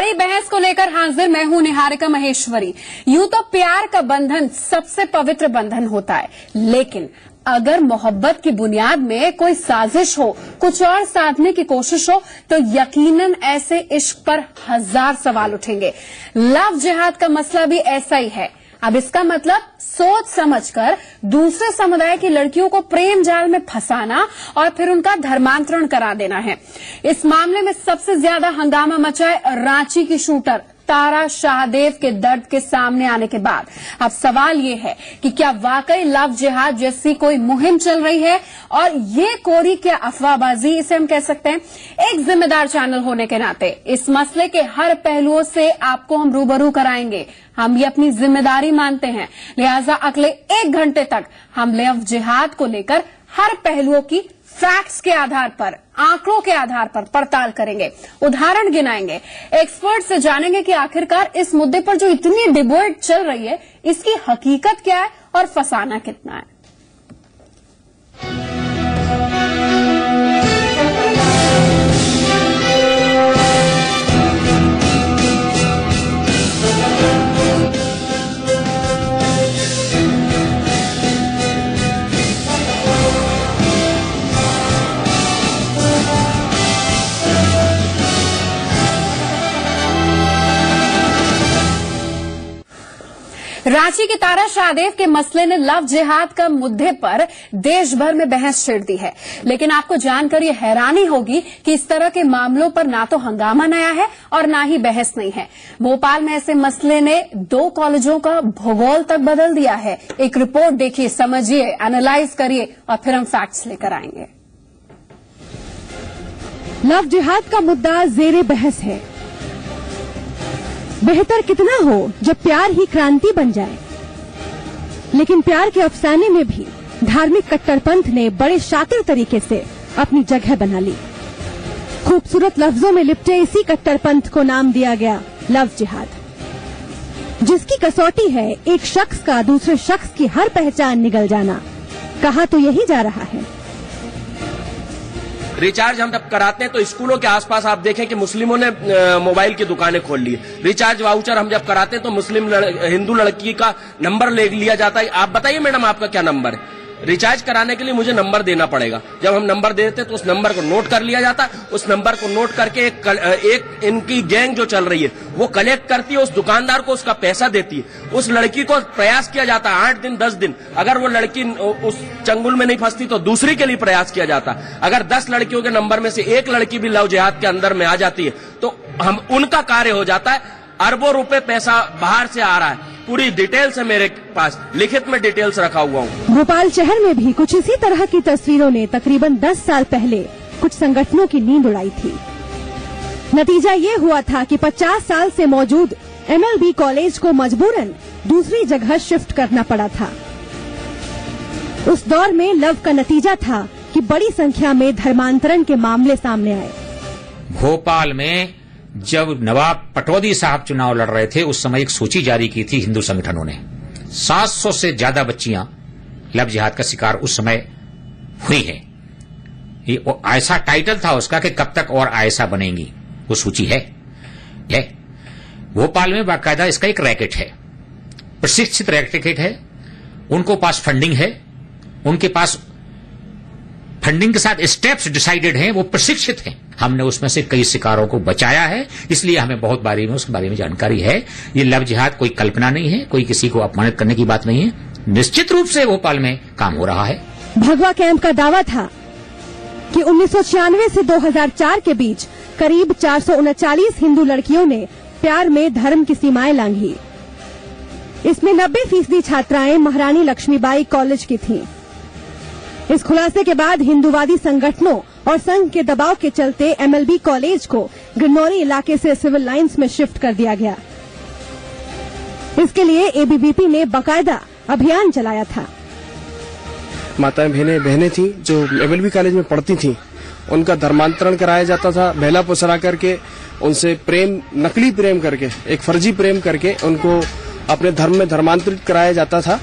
बड़ी बहस को लेकर हाजिर मैं हूं निहारिका महेश्वरी। यूं तो प्यार का बंधन सबसे पवित्र बंधन होता है, लेकिन अगर मोहब्बत की बुनियाद में कोई साजिश हो, कुछ और साधने की कोशिश हो, तो यकीनन ऐसे इश्क पर हजार सवाल उठेंगे। लव जिहाद का मसला भी ऐसा ही है। अब इसका मतलब सोच समझकर दूसरे समुदाय की लड़कियों को प्रेम जाल में फंसाना और फिर उनका धर्मांतरण करा देना है। इस मामले में सबसे ज्यादा हंगामा मचा है रांची की शूटर तारा शाहदेव के दर्द के सामने आने के बाद। अब सवाल ये है कि क्या वाकई लव जिहाद जैसी कोई मुहिम चल रही है, और ये कोरी क्या अफवाहबाजी इसे हम कह सकते हैं। एक जिम्मेदार चैनल होने के नाते इस मसले के हर पहलुओं से आपको हम रूबरू कराएंगे। हम ये अपनी जिम्मेदारी मानते हैं, लिहाजा अगले 1 घंटे तक हम लव जिहाद को लेकर हर पहलुओं की फैक्ट्स के आधार पर, आंकड़ों के आधार पर पड़ताल करेंगे, उदाहरण गिनाएंगे, एक्सपर्ट से जानेंगे कि आखिरकार इस मुद्दे पर जो इतनी डिबेट चल रही है इसकी हकीकत क्या है और फसाना कितना है। रांची के तारा शाहदेव के मसले ने लव जिहाद का मुद्दे पर देश भर में बहस छेड़ दी है, लेकिन आपको जानकर ये हैरानी होगी कि इस तरह के मामलों पर ना तो हंगामा नया है और ना ही बहस नहीं है। भोपाल में ऐसे मसले ने 2 कॉलेजों का भूगोल तक बदल दिया है। एक रिपोर्ट देखिए, समझिए, एनालाइज करिए और फिर हम फैक्ट्स लेकर आएंगे। लव जिहाद का मुद्दा जेरे बहस है। बेहतर कितना हो जब प्यार ही क्रांति बन जाए, लेकिन प्यार के अफसाने में भी धार्मिक कट्टरपंथ ने बड़े शातिर तरीके से अपनी जगह बना ली। खूबसूरत लफ्जों में लिपटे इसी कट्टरपंथ को नाम दिया गया लव जिहाद, जिसकी कसौटी है एक शख्स का दूसरे शख्स की हर पहचान निगल जाना। कहा तो यही जा रहा है। रिचार्ज हम जब कराते हैं तो स्कूलों के आसपास आप देखें कि मुस्लिमों ने मोबाइल की दुकानें खोल ली है। रिचार्ज वाउचर हम जब कराते हैं तो हिंदू लड़की का नंबर ले लिया जाता है। आप बताइए मैडम, आपका क्या नंबर है? रिचार्ज कराने के लिए मुझे नंबर देना पड़ेगा। जब हम नंबर देते तो उस नंबर को नोट कर लिया जाता। उस नंबर को नोट करके एक इनकी गैंग जो चल रही है वो कलेक्ट करती है, उस दुकानदार को उसका पैसा देती है। उस लड़की को प्रयास किया जाता है 8 दिन 10 दिन। अगर वो लड़की उस चंगुल में नहीं फंसती तो दूसरी के लिए प्रयास किया जाता। अगर 10 लड़कियों के नंबर में से एक लड़की भी लव जिहाद के अंदर में आ जाती है तो हम उनका कार्य हो जाता है। अरबों रुपए पैसा बाहर से आ रहा है। पूरी डिटेल्स है मेरे पास, लिखित में डिटेल्स रखा हुआ हूँ। भोपाल शहर में भी कुछ इसी तरह की तस्वीरों ने तकरीबन 10 साल पहले कुछ संगठनों की नींद उड़ाई थी। नतीजा ये हुआ था कि 50 साल से मौजूद MLB कॉलेज को मजबूरन दूसरी जगह शिफ्ट करना पड़ा था। उस दौर में लव का नतीजा था कि बड़ी संख्या में धर्मांतरण के मामले सामने आए। भोपाल में जब नवाब पटौदी साहब चुनाव लड़ रहे थे उस समय एक सूची जारी की थी हिंदू संगठनों ने। 700 से ज्यादा बच्चियां लव जिहाद का शिकार उस समय हुई है। ये ऐसा टाइटल था उसका कि कब तक और आयसा बनेंगी, वो सूची है। भोपाल में बाकायदा इसका एक रैकेट है, प्रशिक्षित रैकेट है। उनको पास फंडिंग है, उनके पास फंडिंग के साथ स्टेप्स डिसाइडेड हैं, वो प्रशिक्षित हैं। हमने उसमें से कई शिकारों को बचाया है, इसलिए हमें बहुत बारे में उसके बारे में जानकारी है। ये लव जिहाद कोई कल्पना नहीं है, कोई किसी को अपमानित करने की बात नहीं है। निश्चित रूप से भोपाल में काम हो रहा है। भगवा कैंप का दावा था कि 1996 से 2004 के बीच करीब 439 हिंदू लड़कियों ने प्यार में धर्म की सीमाएं लांघी। इसमें 90% छात्राएं महारानी लक्ष्मीबाई कॉलेज की थीं। इस खुलासे के बाद हिंदूवादी संगठनों और संघ के दबाव के चलते MLB कॉलेज को गिरनौली इलाके से सिविल लाइंस में शिफ्ट कर दिया गया। इसके लिए ABVP ने बाकायदा अभियान चलाया था। माताएं बहनें थीं जो MLB कॉलेज में पढ़ती थीं, उनका धर्मांतरण कराया जाता था। बहला फुसला करके उनसे प्रेम, नकली प्रेम करके, एक फर्जी प्रेम करके उनको अपने धर्म में धर्मांतरित कराया जाता था।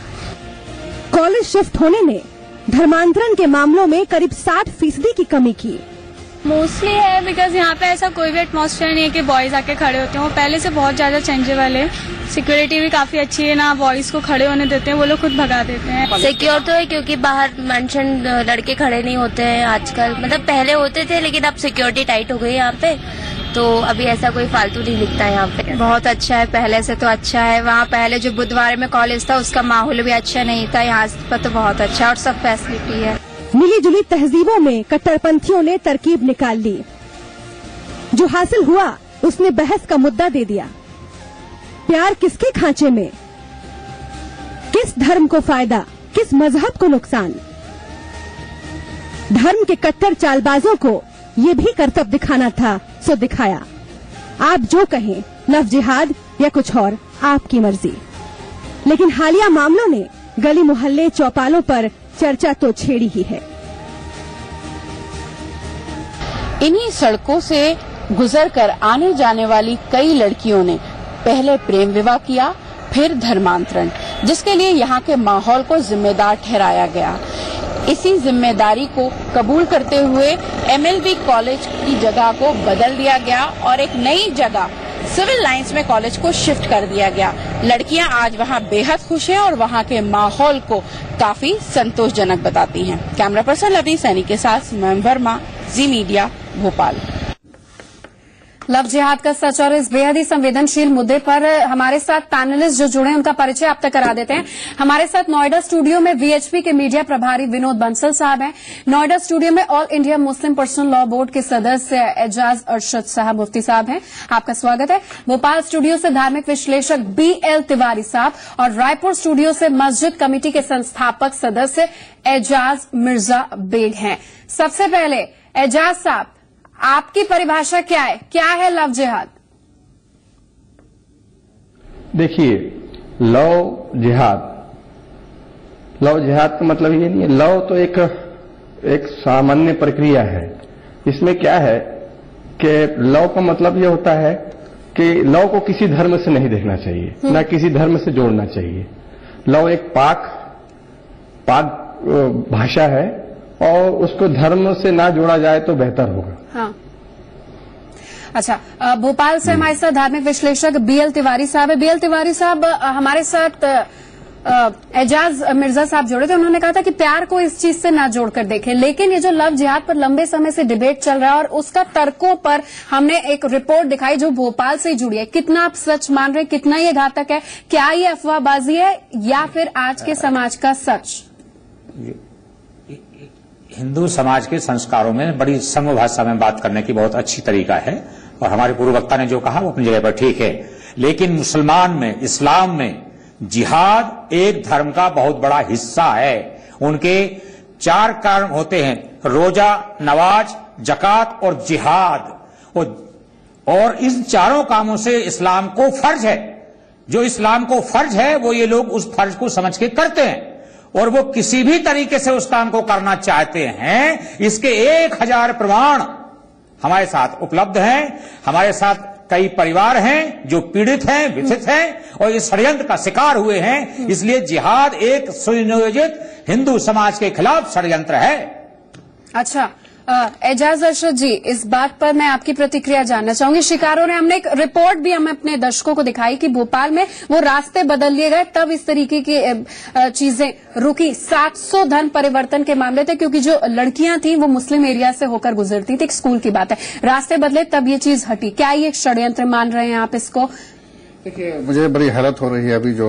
कॉलेज शिफ्ट होने ने धर्मांतरण के मामलों में करीब 60% की कमी की। मोस्टली है बिकॉज यहाँ पे ऐसा कोई भी एटमॉस्फेयर नहीं है कि बॉयज आके खड़े होते हैं। वो पहले से बहुत ज्यादा चेंजेबल है। सिक्योरिटी भी काफी अच्छी है, ना बॉयज को खड़े होने देते हैं, वो लोग खुद भगा देते हैं। सिक्योर तो है क्योंकि बाहर मेंशन लड़के खड़े नहीं होते हैं आजकल, मतलब पहले होते थे लेकिन अब सिक्योरिटी टाइट हो गई यहाँ पे, तो अभी ऐसा कोई फालतू नहीं दिखता है यहाँ पे। बहुत अच्छा है, पहले से तो अच्छा है। वहाँ पहले जो बुधवार में कॉलेज था उसका माहौल भी अच्छा नहीं था, यहाँ पर तो बहुत अच्छा और सब फैसिलिटी है। मिली जुली तहजीबों में कट्टरपंथियों ने तरकीब निकाल ली। जो हासिल हुआ उसने बहस का मुद्दा दे दिया। प्यार किसके खांचे में, किस धर्म को फायदा, किस मजहब को नुकसान। धर्म के कट्टर चालबाजों को ये भी करतब दिखाना था, सो दिखाया। आप जो कहें, लव जिहाद या कुछ और, आपकी मर्जी। लेकिन हालिया मामलों ने गली मोहल्ले चौपालों पर चर्चा तो छेड़ी ही है। इन्हीं सड़कों से गुजरकर आने जाने वाली कई लड़कियों ने पहले प्रेम विवाह किया, फिर धर्मांतरण, जिसके लिए यहाँ के माहौल को जिम्मेदार ठहराया गया। इसी जिम्मेदारी को कबूल करते हुए एमएलबी कॉलेज की जगह को बदल दिया गया और एक नई जगह सिविल लाइंस में कॉलेज को शिफ्ट कर दिया गया। लड़कियां आज वहां बेहद खुश हैं और वहां के माहौल को काफी संतोषजनक बताती हैं। कैमरा पर्सन लवली सैनी के साथ मैं वर्मा, जी मीडिया, भोपाल। लव जिहाद का सच और इस बेहद ही संवेदनशील मुद्दे पर हमारे साथ पैनलिस्ट जो जुड़े हैं उनका परिचय आप तक करा देते हैं। हमारे साथ नोएडा स्टूडियो में वीएचपी के मीडिया प्रभारी विनोद बंसल साहब हैं। नोएडा स्टूडियो में all India Muslim personal law board के सदस्य एजाज अरशद साहब मुफ्ती साहब हैं, आपका स्वागत है। भोपाल स्टूडियो से धार्मिक विश्लेषक बीएल तिवारी साहब और रायपुर स्टूडियो से मस्जिद कमेटी के संस्थापक सदस्य एजाज मिर्जा बेग हैं। सबसे पहले एजाज साहब, आपकी परिभाषा क्या है लव जिहाद? देखिए, लव जिहाद का मतलब ये नहीं है। लव तो एक सामान्य प्रक्रिया है। इसमें क्या है कि लव का मतलब ये होता है कि लव को किसी धर्म से नहीं देखना चाहिए, ना किसी धर्म से जोड़ना चाहिए। लव एक पाक भाषा है और उसको धर्म से ना जोड़ा जाए तो बेहतर होगा। हाँ। अच्छा, भोपाल से हमारे साथ धार्मिक विश्लेषक बीएल तिवारी साहब है। बीएल तिवारी साहब, हमारे साथ एजाज मिर्जा साहब जुड़े थे। उन्होंने कहा था कि प्यार को इस चीज से ना जोड़कर देखें, लेकिन ये जो लव जिहाद पर लंबे समय से डिबेट चल रहा है और उसका तर्कों पर हमने एक रिपोर्ट दिखाई जो भोपाल से ही जुड़ी है। कितना आप सच मान रहे हैं, कितना ये घातक है, क्या ये अफवाहबाजी है या फिर आज के समाज का सच? हिंदू समाज के संस्कारों में बड़ी समग्र भाषा में बात करने की बहुत अच्छी तरीका है और हमारे पूर्व वक्ता ने जो कहा वो अपनी जगह पर ठीक है। लेकिन मुसलमान में, इस्लाम में जिहाद एक धर्म का बहुत बड़ा हिस्सा है। उनके 4 कारण होते हैं: रोजा, नमाज, जकात और जिहाद। और इन चारों कामों से इस्लाम को फर्ज है। जो इस्लाम को फर्ज है वो ये लोग उस फर्ज को समझ के करते हैं और वो किसी भी तरीके से उस काम को करना चाहते हैं। इसके 1000 प्रमाण हमारे साथ उपलब्ध हैं। हमारे साथ कई परिवार हैं जो पीड़ित हैं, व्यथित हैं और इस षड्यंत्र का शिकार हुए हैं। इसलिए जिहाद एक सुनियोजित हिंदू समाज के खिलाफ षड्यंत्र है। अच्छा, एजाज अरशद जी, इस बात पर मैं आपकी प्रतिक्रिया जानना चाहूंगी। शिकारों ने, हमने एक रिपोर्ट भी हम अपने दर्शकों को दिखाई कि भोपाल में वो रास्ते बदल लिए गए, तब इस तरीके की चीजें रुकी। 700 धन परिवर्तन के मामले थे क्योंकि जो लड़कियां थी वो मुस्लिम एरिया से होकर गुजरती थी। एक स्कूल की बात है, रास्ते बदले तब ये चीज हटी। क्या ये एक षड्यंत्र मान रहे हैं आप इसको? देखिए, मुझे बड़ी हैरत हो रही है अभी जो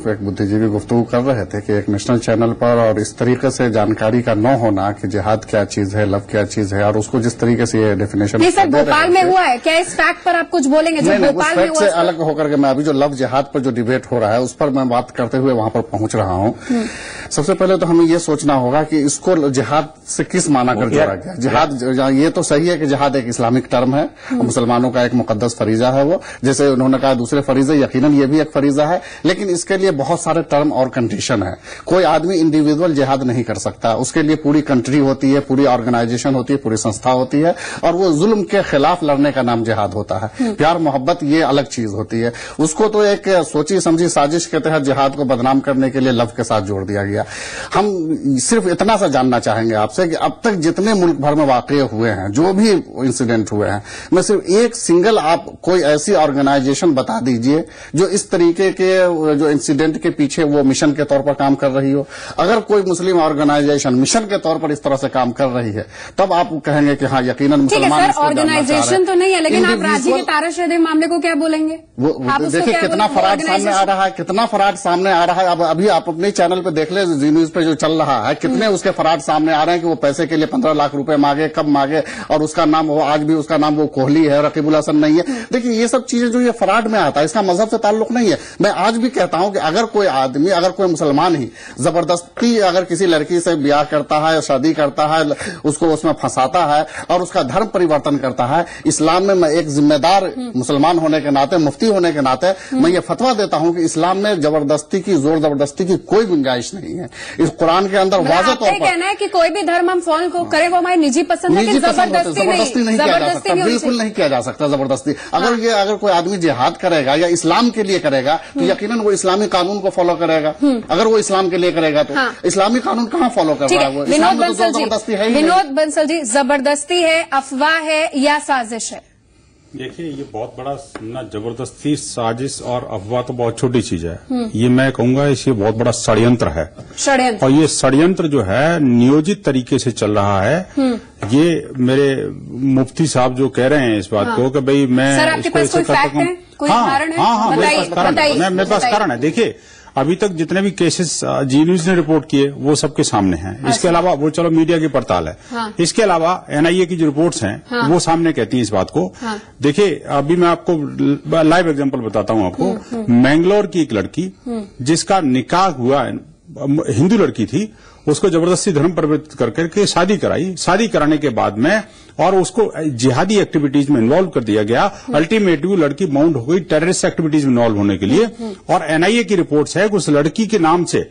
एक बुद्धिजीवी गुफ्तगू कर रहे थे कि एक नेशनल चैनल पर और इस तरीके से जानकारी का न होना कि जिहाद क्या चीज है, लव क्या चीज है, और उसको जिस तरीके से ये डेफिनेशन नहीं सर, भोपाल में हुआ है क्या? इस फैक्ट पर आप कुछ बोलेंगे जो भोपाल में हुआ? से अलग होकर के मैं अभी जो लव जिहाद पर जो डिबेट हो रहा है उस पर मैं बात करते हुए वहां पर पहुंच रहा हूं। सबसे पहले तो हमें ये सोचना होगा कि इसको जिहाद से किस माना कर जोड़ा गया। जिहाद, ये तो सही है कि जिहाद एक इस्लामिक टर्म है और मुसलमानों का एक मुकद्दस फरीजा है। वो जैसे उन्होंने कहा दूसरे फरीजा, यकीनन ये भी एक फरीजा है, लेकिन इसके लिए बहुत सारे टर्म और कंडीशन है। कोई आदमी इंडिविजुअल जिहाद नहीं कर सकता, उसके लिए पूरी कंट्री होती है, पूरी ऑर्गेनाइजेशन होती है, पूरी संस्था होती है, और वो जुल्म के खिलाफ लड़ने का नाम जिहाद होता है। प्यार मोहब्बत ये अलग चीज होती है। उसको तो एक सोची समझी साजिश के तहत जिहाद को बदनाम करने के लिए लव के साथ जोड़ दिया गया। हम सिर्फ इतना सा जानना चाहेंगे आपसे कि अब तक जितने मुल्क भर में वाकये हुए हैं, जो भी इंसिडेंट हुए हैं, मैं सिर्फ एक सिंगल आप कोई ऐसी ऑर्गेनाइजेशन बता दीजिए जो इस तरीके के जो इंसिडेंट के पीछे वो मिशन के तौर पर काम कर रही हो। अगर कोई मुस्लिम ऑर्गेनाइजेशन मिशन के तौर पर इस तरह से काम कर रही है, तब आप कहेंगे कि हाँ यकीनन मुसलमान ऑर्गेनाइजेशन तो नहीं है, लेकिन आप रांची के तारा शहर मामले को क्या बोलेंगे? वो देखिए कितना फराड सामने आ रहा है, कितना फराड सामने आ रहा है। अब अभी आप अपने चैनल पे देख ले, जी न्यूज पे जो चल रहा है, कितने उसके फराड सामने आ रहे हैं कि वो पैसे के लिए 15 लाख रुपए मांगे, कब मांगे, और उसका नाम वो आज भी उसका नाम वो कोहली है, रकीबुल हसन नहीं है। देखिए ये सब चीजें जो ये फराड में आता है, इसका मजहब से ताल्लुक नहीं है। मैं आज भी कहता हूं कि अगर कोई आदमी, अगर कोई मुसलमान ही जबरदस्ती अगर किसी लड़की से ब्याह करता है, शादी करता है, उसको उसमें फंसाता है और उसका धर्म परिवर्तन करता है, इस्लाम में मैं एक जिम्मेदार मुसलमान होने के नाते, मुफ्ती होने के नाते मैं ये फतवा देता हूं कि इस्लाम में जबरदस्ती की, जोर जबरदस्ती की कोई गुंजाइश नहीं है। इस कुरान के अंदर वाज़ेह तौर पर कहना है कि कोई भी धर्म हम फॉलो करें वो हमारी निजी पसंद है, जबरदस्ती नहीं किया जा सकता, बिल्कुल नहीं किया जा सकता जबरदस्ती। अगर कोई आदमी जिहाद करेगा या इस्लाम के लिए करेगा तो यकीनन वो इस्लामी कानून को फॉलो करेगा। अगर वो इस्लाम के लिए करेगा तो इस्लामी कानून कहाँ फॉलो कर रहा है वो? जबरदस्ती है। विनोद बंसल जी, जबरदस्ती है, अफवाह है या साजिश है? देखिए ये बहुत बड़ा ना, जबरदस्ती, साजिश और अफवाह तो बहुत छोटी चीज है। ये मैं कहूंगा ये बहुत बड़ा षड्यंत्र है। षड्यंत्र, और ये षड्यंत्र जो है नियोजित तरीके से चल रहा है। ये मेरे मुफ्ती साहब जो कह रहे हैं इस बात को कि भाई मैं सर आपके पास कोई फैक्ट है, कोई उदाहरण है? हाँ, मेरे पास कारण है। देखिए अभी तक जितने भी केसेस जी न्यूज ने रिपोर्ट किए वो सबके सामने हैं। इसके अलावा वो चलो मीडिया की पड़ताल है। इसके अलावा एनआईए की जो रिपोर्ट्स हैं वो सामने कहती हैं इस बात को। देखिए अभी मैं आपको लाइव एग्जांपल बताता हूं आपको। मैंगलोर की एक लड़की जिसका निकाह हुआ, हिंदू लड़की थी, उसको जबरदस्ती धर्म परिवर्तित करके शादी कराई। शादी कराने के बाद में और उसको जिहादी एक्टिविटीज में इन्वॉल्व कर दिया गया। अल्टीमेटली वो लड़की बाउंड हो गई टेररिस्ट एक्टिविटीज में इन्वॉल्व होने के लिए। और एनआईए की रिपोर्ट्स है कि उस लड़की के नाम से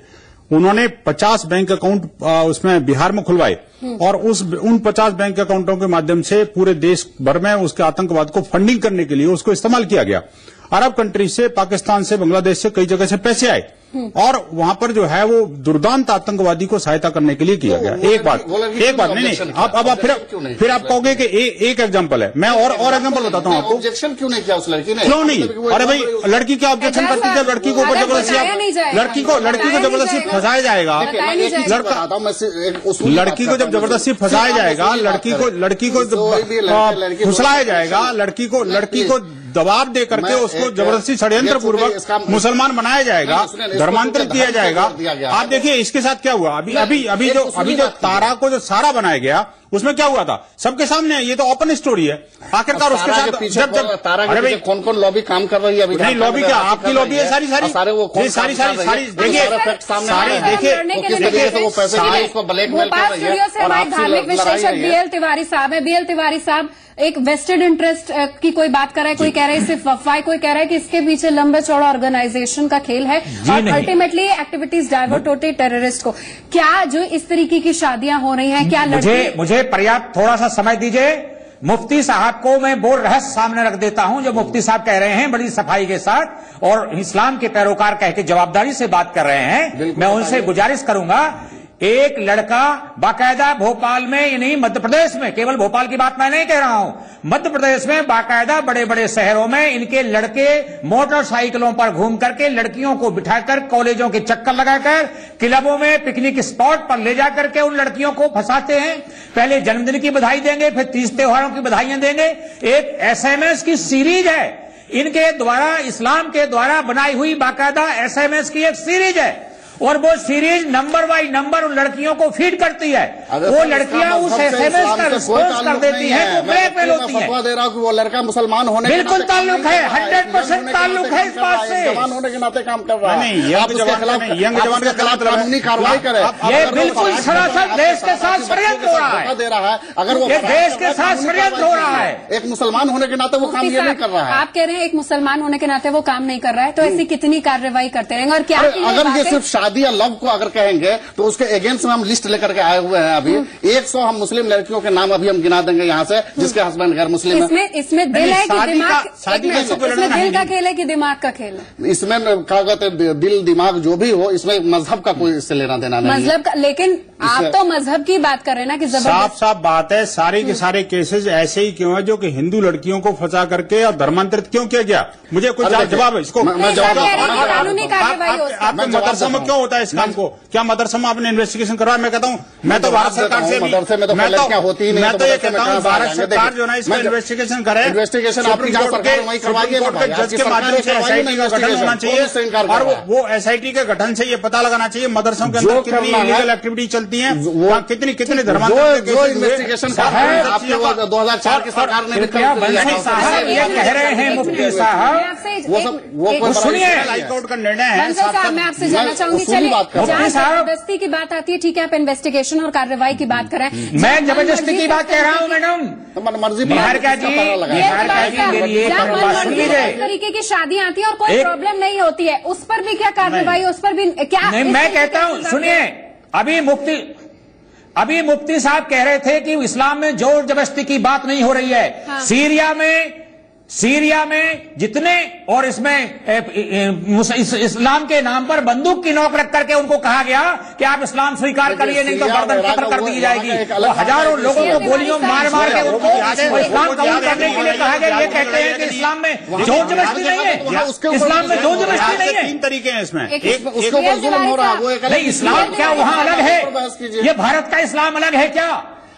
उन्होंने 50 बैंक अकाउंट उसमें बिहार में खुलवाए और उन 50 बैंक अकाउंटों के माध्यम से पूरे देश भर में उसके आतंकवाद को फंडिंग करने के लिए उसको इस्तेमाल किया गया। अरब कंट्री से, पाकिस्तान से, बांग्लादेश से, कई जगह से पैसे आए और वहां पर जो है वो दुर्दांत आतंकवादी को सहायता करने के लिए किया गया। एक बात नहीं, अब फिर आप कहोगे कि एक एग्जांपल है। मैं और एग्जांपल बताता हूँ आपको। ऑब्जेक्शन क्यों नहीं किया उस लड़की ने? क्यों नहीं? अरे भाई लड़की क्या ऑब्जेक्शन करती है? लड़की को जबरदस्ती जबरदस्ती फंसाया जाएगा। लड़की को जब जबरदस्ती फंसाया जाएगा, लड़की को फुसलाया जाएगा, लड़की को दबाव दे करके उसको जबरदस्ती षड्यंत्र पूर्वक मुसलमान बनाया जाएगा, धर्मांतरित किया जाएगा। आप देखिए इसके साथ क्या हुआ। अभी जो तारा को जो सारा बनाया गया उसमें क्या हुआ था सबके सामने है। ये तो ओपन स्टोरी है। आखिरकार उसके साथ जब तारा के पीछे कौन लॉबी काम कर रही है? अभी नहीं लॉबी क्या, आपकी लॉबी है सारी सारी धार्मिक विशेषज्ञ बीएल तिवारी साहब है। बीएल तिवारी साहब, एक वेस्टेड इंटरेस्ट की कोई बात कर रहा है, कोई कह रहा है सिर्फ अफवाह, कोई कह रहा है कि इसके पीछे लंबे चौड़ा ऑर्गेनाइजेशन का खेल है और अल्टीमेटली एक्टिविटीज डाइवर्ट होती है टेररिस्ट को। क्या जो इस तरीके की शादियां हो रही हैं, क्या मुझे पर्याप्त थोड़ा सा समय दीजिए। मुफ्ती साहब को मैं वो रहस्य सामने रख देता हूं जो मुफ्ती साहब कह रहे हैं बड़ी सफाई के साथ और इस्लाम के पैरोकार कह के जवाबदारी से बात कर रहे हैं। मैं उनसे गुजारिश करूंगा, एक लड़का बाकायदा भोपाल में, नहीं मध्य प्रदेश में, केवल भोपाल की बात मैं नहीं कह रहा हूं, मध्य प्रदेश में बाकायदा बड़े बड़े शहरों में इनके लड़के मोटरसाइकिलों पर घूम करके लड़कियों को बिठाकर कॉलेजों के चक्कर लगाकर क्लबों में पिकनिक स्पॉट पर ले जाकर के उन लड़कियों को फंसाते हैं। पहले जन्मदिन की बधाई देंगे, फिर तीज त्योहारों की बधाइयां देंगे। एक एसएमएस की सीरीज है इनके द्वारा, इस्लाम के द्वारा बनाई हुई बाकायदा एसएमएस की एक सीरीज है और वो सीरीज नंबर बाई नंबर उन लड़कियों को फीड करती है। वो लड़कियां उस SMS का रिस्पॉन्स कर देती है तो ब्लैकमेल होती है। फतवा दे रहा हूं कि वो लड़का मुसलमान होने बिल्कुल ताल्लुक है, 100% ताल्लुक है इस बात से। जवान होने के नाते काम कर रहा है। नहीं, यंग जवान के खिलाफ कानूनी कार्रवाई करे। ये बिल्कुल सरासर देश के साथ षड्यंत्र हो रहा है, दे रहा है। अगर वो देश के साथ षड्यंत्र हो रहा है, एक मुसलमान होने के नाते वो काम ये नहीं कर रहा है। आप कह रहे हैं एक मुसलमान होने के नाते वो काम नहीं कर रहा है, तो ऐसी कितनी कार्रवाई करते रहेंगे? और क्या अगर ये सिर्फ शादी या लव को अगर कहेंगे तो उसके अगेंस्ट में हम लिस्ट लेकर के आए हुए हैं। अभी 100 हम मुस्लिम लड़कियों के नाम अभी हम गिना देंगे यहाँ से जिसके हस्बैंड गैर मुस्लिम है। इसमें दिल है कि दिमाग? इसमें दिल का खेल है कि दिमाग का खेल है? इसमें क्या कहते हैं, दिल दिमाग जो भी हो, इसमें मजहब का कोई इससे लेना देना नहीं। मजहब का, लेकिन आप तो मजहब की बात कर रहे हैं ना कि साफ साफ बात है, सारे के सारे केसेस ऐसे ही क्यों है जो कि हिंदू लड़कियों को फंसा करके और धर्मांतरित क्यों किया गया? मुझे कुछ जवाब है इसको। कानूनी कार्रवाई आपके मदरसा में क्यों होता है इस काम को? क्या मदरसा में आपने इन्वेस्टिगेशन करवाया? मैं कहता हूँ, मैं तो भारत सरकार से मैं तो ये कहता हूँ भारत सरकार जो है ना इसका इन्वेस्टिगेशन करे। इन्वेस्टिगेशन आपकी जज के माध्यम से SIT का गठन होना चाहिए और वो SIT के गठन से ये पता लगाना चाहिए मदरसों के अंदर कितनी इलीगल एक्टिविटी चलती है, कितनी धर्मांतरण जो इन्वेस्टिगेशन 2004 की सरकार ने ये कह रहे हैं मुफ्ती साहब, वो सुनिए, हाईकोर्ट का निर्णय है। साहब मैं आपसे जानना चाहूंगी, चलिए जहाँ जबरदस्ती की बात आती है, ठीक है, आप इन्वेस्टिगेशन और कार्रवाई की बात करें। मैं जबरदस्ती की बात कह रहा हूँ मैडम, मर्जी निहारिका जी मेरी एक तरीके की शादी आती है और कोई प्रॉब्लम नहीं होती है, उस पर भी क्या कार्रवाई, उस पर भी क्या? नहीं, मैं कहता हूँ, सुनिए, अभी मुफ्ती साहब कह रहे थे कि इस्लाम में जोर जबरदस्ती की बात नहीं हो रही है। हाँ। सीरिया में जितने और इसमें इस्लाम के नाम पर बंदूक की नोक रख करके उनको कहा गया कि आप इस्लाम स्वीकार करिए नहीं तो गर्दन कत्ल कर दी जाएगी। तो हजारों लोगों को गोलियों मार मार के उनको इस्लाम कबूल करने के लिए कहा गया। ये कहते हैं कि इस्लाम में जोर जबरदस्ती नहीं है, इस्लाम में जोर जबरदस्ती नहीं है। 3 तरीके हैं इसमें। नहीं, इस्लाम क्या वहाँ अलग है? ये भारत का इस्लाम अलग है क्या?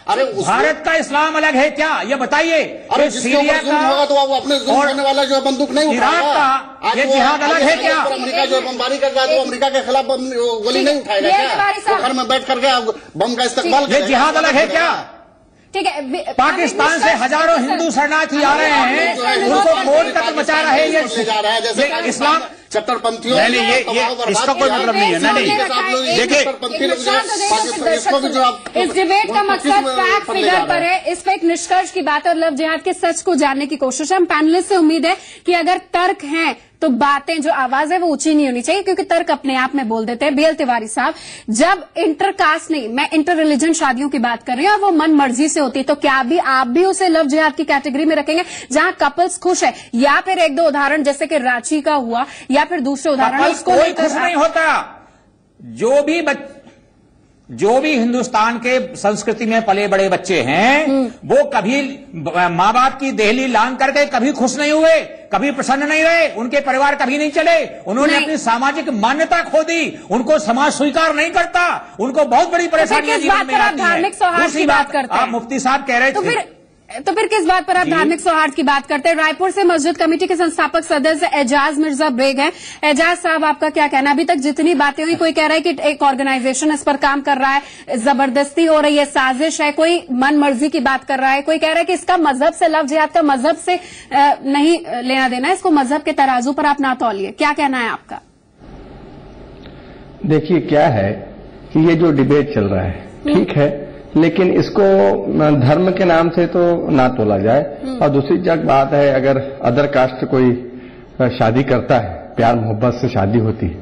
अरे भारत का इस्लाम अलग है क्या, ये बताइए। अरे सीरिया का होगा तो वो अपने होने वाला जो बंदूक नहीं उठाएगा। इराक का ये जिहाद अलग है क्या? अमेरिका जो बमबारी कर रहा है तो अमेरिका के खिलाफ गोली नहीं उठाएगा क्या? घर में बैठ करके बम का इस्तेमाल ये जिहाद अलग है क्या? ठीक है, पाकिस्तान से हजारों हिंदू शरणार्थी आ रहे हैं, उनको खोज तक मचा रहे हैं। ये इस्लाम चट्टरपंथियों ये इसका कोई मतलब नहीं है। नहीं, देखिए इस डिबेट का मकसद फैक्ट फिगर पर है, इस पर एक निष्कर्ष की बात है और लव जिहाद के सच को जानने की कोशिश है। हम पैनलिस्ट से उम्मीद है कि अगर तर्क हैं तो बातें, जो आवाज है वो ऊंची नहीं होनी चाहिए, क्योंकि तर्क अपने आप में बोल देते हैं। BL तिवारी साहब, जब इंटरकास्ट नहीं, मैं इंटर रिलीजन शादियों की बात कर रही हूँ और वो मन मर्जी से होती है, तो क्या आप भी उसे लव जिहाद की कैटेगरी में रखेंगे जहां कपल्स खुश है? या फिर 1-2 उदाहरण जैसे कि रांची का हुआ या फिर दूसरे उदाहरण, उसको कोई खुश नहीं होता। जो भी हिंदुस्तान के संस्कृति में पले बड़े बच्चे हैं वो कभी माँ बाप की देहली लांग करके कभी खुश नहीं हुए, कभी प्रसन्न नहीं रहे, उनके परिवार कभी नहीं चले, उन्होंने अपनी सामाजिक मान्यता खो दी, उनको समाज स्वीकार नहीं करता, उनको बहुत बड़ी परेशानियां जीवन में आती हैं। दूसरी बात आप मुफ्ती साहब कह रहे थे तो फिर किस बात पर आप धार्मिक सौहार्द की बात करते हैं? रायपुर से मस्जिद कमेटी के संस्थापक सदस्य एजाज मिर्जा बेग हैं। एजाज साहब, आपका क्या कहना? अभी तक जितनी बातें हुई, कोई कह रहा है कि एक ऑर्गेनाइजेशन इस पर काम कर रहा है, जबरदस्ती हो रही है, साजिश है, कोई मन मर्जी की बात कर रहा है, कोई कह रहा है कि इसका मजहब से, लव जिहाद का मजहब से नहीं लेना देना है, इसको मजहब के तराजू पर आप ना तौलिए। क्या कहना है आपका? देखिए, क्या है कि ये जो डिबेट चल रहा है, ठीक है, लेकिन इसको धर्म के नाम से तो ना तोला जाए। और दूसरी बात है, अगर अदर कास्ट कोई शादी करता है, प्यार मोहब्बत से शादी होती है,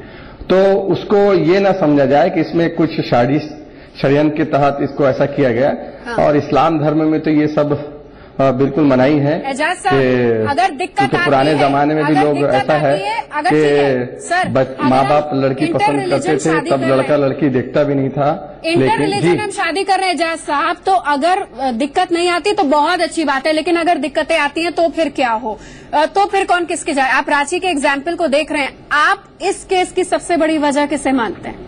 तो उसको ये ना समझा जाए कि इसमें कुछ षड्यंत्र के तहत इसको ऐसा किया गया। हाँ। और इस्लाम धर्म में तो ये सब बिल्कुल मनाही है। अगर दिक्कत पुराने जमाने में भी लोग ऐसा है कि माँ बाप लड़की पसंद करते थे, तब लड़का लड़की देखता भी नहीं था। इंटर रिलीजन हम शादी कर रहे हैं एजाज साहब, तो अगर दिक्कत नहीं आती तो बहुत अच्छी बात है, लेकिन अगर दिक्कतें आती हैं तो फिर क्या हो? तो फिर कौन किसके जाए? आप रांची के एग्जाम्पल को देख रहे हैं, आप इस केस की सबसे बड़ी वजह किसे मानते हैं?